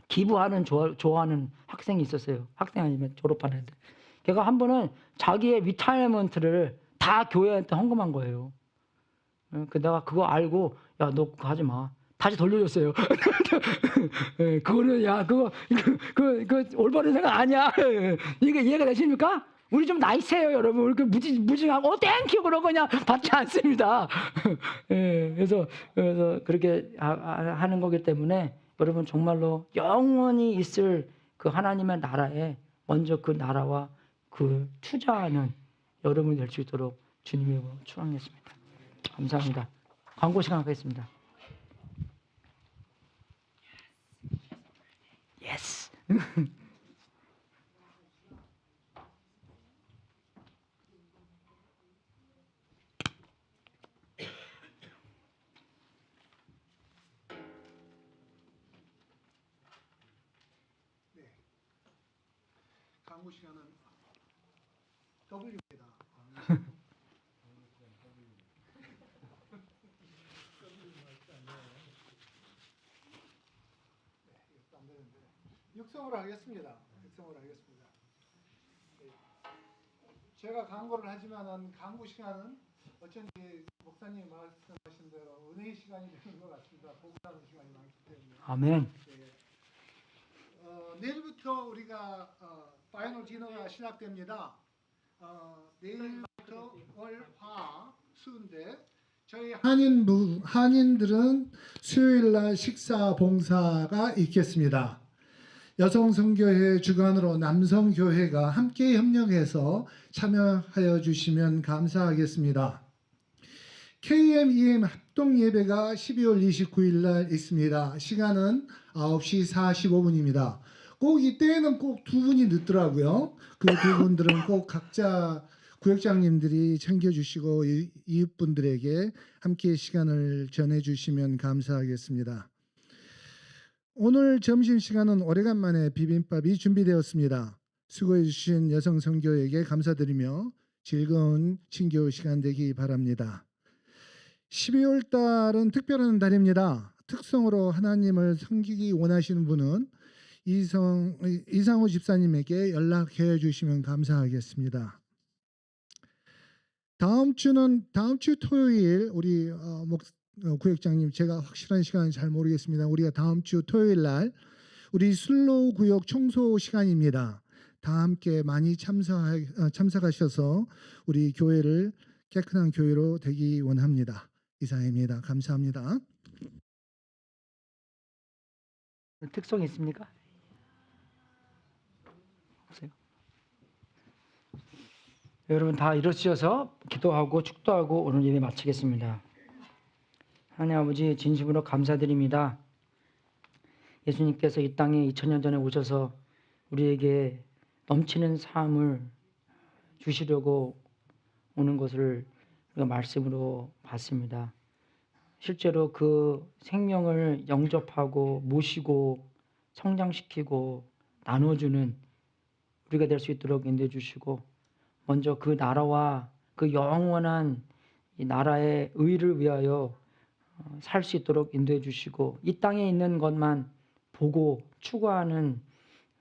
기부하는 좋아하는 학생이 있었어요. 학생 아니면 졸업하는 애들. 걔가 한 번은 자기의 리타이어먼트를 다 교회한테 헌금한 거예요. 내가 그거 알고, 야, 너 그거 하지 마. 다시 돌려줬어요. 예, 그거는 야 그 올바른 생각 아니야. 이게 이해가 되십니까? 우리 좀 나이스해요, 여러분. 이렇게 무증하고 땡큐 그런 거냐 받지 않습니다. 예, 그래서 그렇게 하는 거기 때문에 여러분 정말로 영원히 있을 그 하나님의 나라에 먼저 그 나라와 그 투자하는 여러분이 될 수 있도록 주님의 이름으로 축원하겠습니다. 감사합니다. 광고 시간 하겠습니다. 예스. 광고 시간은 W입니다. 육성으로 하겠습니다. 제가 광고를 하지만은 광고 시간은 어쩐지 목사님 말씀하신 대로 은혜의 시간이 되는 것 같습니다. 복음하는 시간이 많기 때문에. 아멘. 내일부터 우리가 파이널 디너가 시작됩니다. 내일부터 월, 화, 수인데 저희 한인들은 수요일날 식사 봉사가 있겠습니다. 여성선교회 주관으로 남성교회가 함께 협력해서 참여하여 주시면 감사하겠습니다. KMEM 합동예배가 12월 29일 날 있습니다. 시간은 9시 45분입니다. 꼭 이때에는 꼭 두 분이 늦더라고요. 그 두 분들은 꼭 각자 구역장님들이 챙겨주시고 이웃분들에게 함께 시간을 전해주시면 감사하겠습니다. 오늘 점심시간은 오래간만에 비빔밥이 준비되었습니다. 수고해주신 여성선교에게 감사드리며 즐거운 친교 시간 되기 바랍니다. 12월 달은 특별한 달입니다. 특성으로 하나님을 섬기기 원하시는 분은 이상호 집사님에게 연락해 주시면 감사하겠습니다. 다음 주 토요일 우리 구역장님, 제가 확실한 시간은 잘 모르겠습니다. 우리가 다음 주 토요일 날 우리 순로 구역 청소 시간입니다. 다 함께 많이 참석하셔서 우리 교회를 깨끗한 교회로 되기 원합니다. 이상입니다. 감사합니다. 특성이 있습니까? 없어요. 여러분 다 일어서셔서 기도하고 축도하고 오늘 예배 마치겠습니다. 하나님 아버지 진심으로 감사드립니다. 예수님께서 이 땅에 2000년 전에 오셔서 우리에게 넘치는 삶을 주시려고 오는 것을 우리가 말씀으로 봤습니다. 실제로 그 생명을 영접하고 모시고 성장시키고 나눠주는 우리가 될 수 있도록 인도해 주시고 먼저 그 나라와 그 영원한 이 나라의 의를 위하여 살 수 있도록 인도해 주시고 이 땅에 있는 것만 보고 추구하는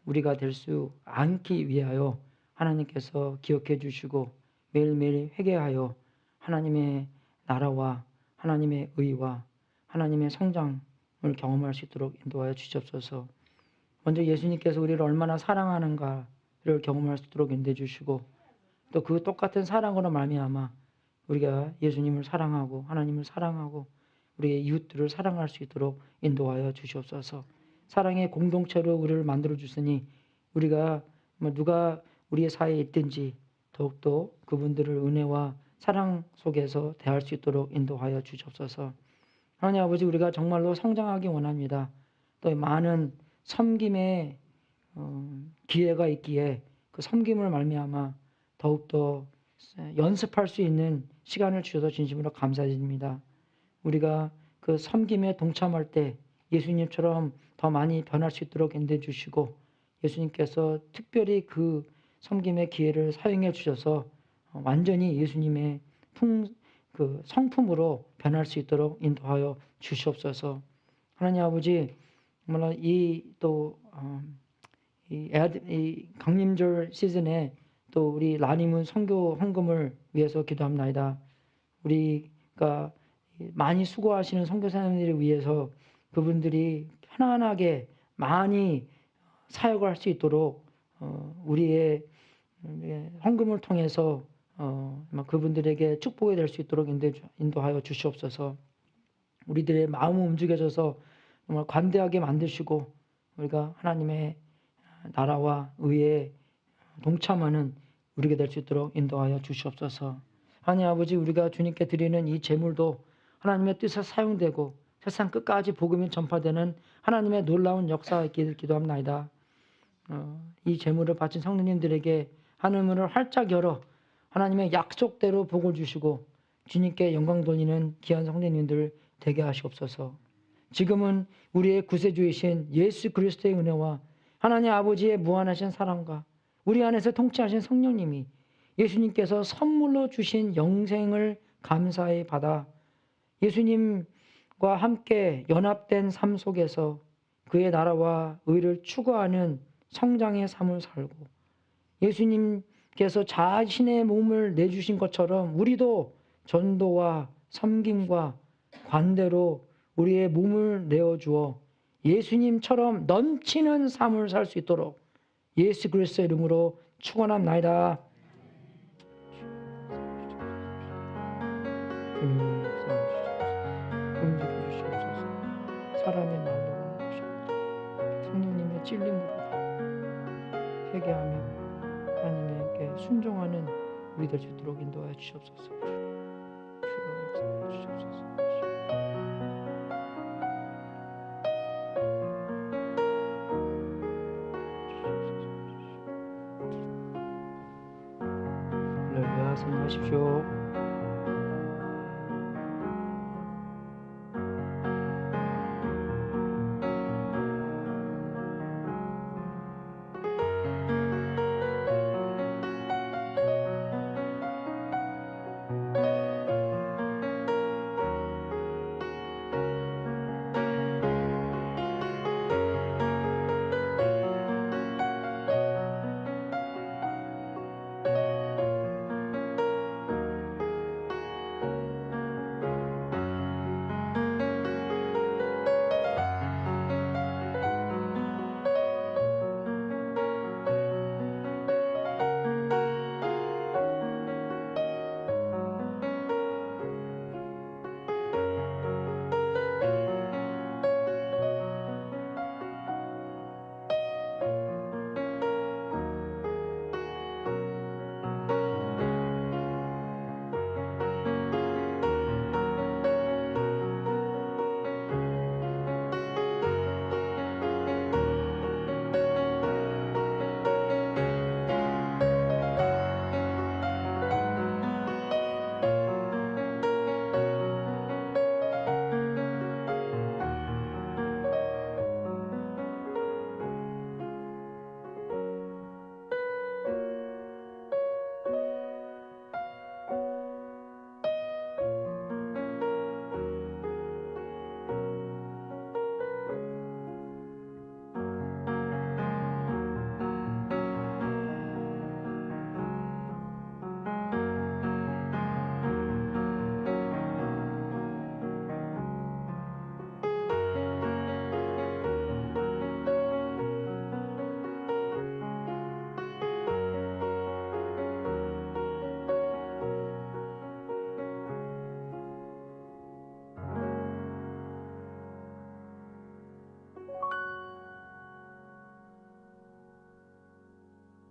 우리가 될 수 않기 위하여 하나님께서 기억해 주시고 매일매일 회개하여 하나님의 나라와 하나님의 의와 하나님의 성장을 경험할 수 있도록 인도하여 주시옵소서. 먼저 예수님께서 우리를 얼마나 사랑하는가를 경험할 수 있도록 인도해 주시고 또 그 똑같은 사랑으로 말미암아 우리가 예수님을 사랑하고 하나님을 사랑하고 우리의 이웃들을 사랑할 수 있도록 인도하여 주시옵소서. 사랑의 공동체로 우리를 만들어 주시니 우리가 누가 우리의 사이에 있든지 더욱더 그분들을 은혜와 사랑 속에서 대할 수 있도록 인도하여 주시옵소서. 하나님 아버지, 우리가 정말로 성장하기 원합니다. 또 많은 섬김의 기회가 있기에 그 섬김을 말미암아 더욱더 연습할 수 있는 시간을 주셔서 진심으로 감사드립니다. 우리가 그 섬김에 동참할 때 예수님처럼 더 많이 변할 수 있도록 인도해 주시고 예수님께서 특별히 그 섬김의 기회를 사용해 주셔서 완전히 예수님의 그 성품으로 변할 수 있도록 인도하여 주시옵소서. 하나님 아버지, 정말 이 강림절 시즌에 또 우리 라니문 선교 헌금을 위해서 기도합니다. 우리가 많이 수고하시는 선교사님들을 위해서 그분들이 편안하게 많이 사역을 할 수 있도록 우리의 헌금을 통해서 그분들에게 축복이 될 수 있도록 인도하여 주시옵소서. 우리들의 마음을 움직여져서 정말 관대하게 만드시고 우리가 하나님의 나라와 의에 동참하는 우리가 될 수 있도록 인도하여 주시옵소서. 하나님 아버지, 우리가 주님께 드리는 이 제물도 하나님의 뜻에 사용되고 세상 끝까지 복음이 전파되는 하나님의 놀라운 역사가 있기를 기도합나이다. 이 제물을 바친 성도님들에게 하늘문을 활짝 열어 하나님의 약속대로 복을 주시고 주님께 영광 돌리는 귀한 성도님들 되게 하시옵소서. 지금은 우리의 구세주이신 예수 그리스도의 은혜와 하나님 아버지의 무한하신 사랑과 우리 안에서 통치하신 성령님이 예수님께서 선물로 주신 영생을 감사히 받아 예수님과 함께 연합된 삶 속에서 그의 나라와 의를 추구하는 성장의 삶을 살고 예수님께서 자신의 몸을 내주신 것처럼 우리도 전도와 섬김과 관대로 우리의 몸을 내어주어 예수님처럼 넘치는 삶을 살 수 있도록 예수 그리스도의 이름으로 축원합나이다. 주님 역사해 주시옵소서. 움직여 주시옵소서. 사람의 말로 하시옵소서. 성령님의 찔림으로 회개하며 하나님께 순종하는 우리 될 수 있도록 인도하여 주시옵소서. 주여 역사해 주시옵소서. 할렐루야, 성령하십시오.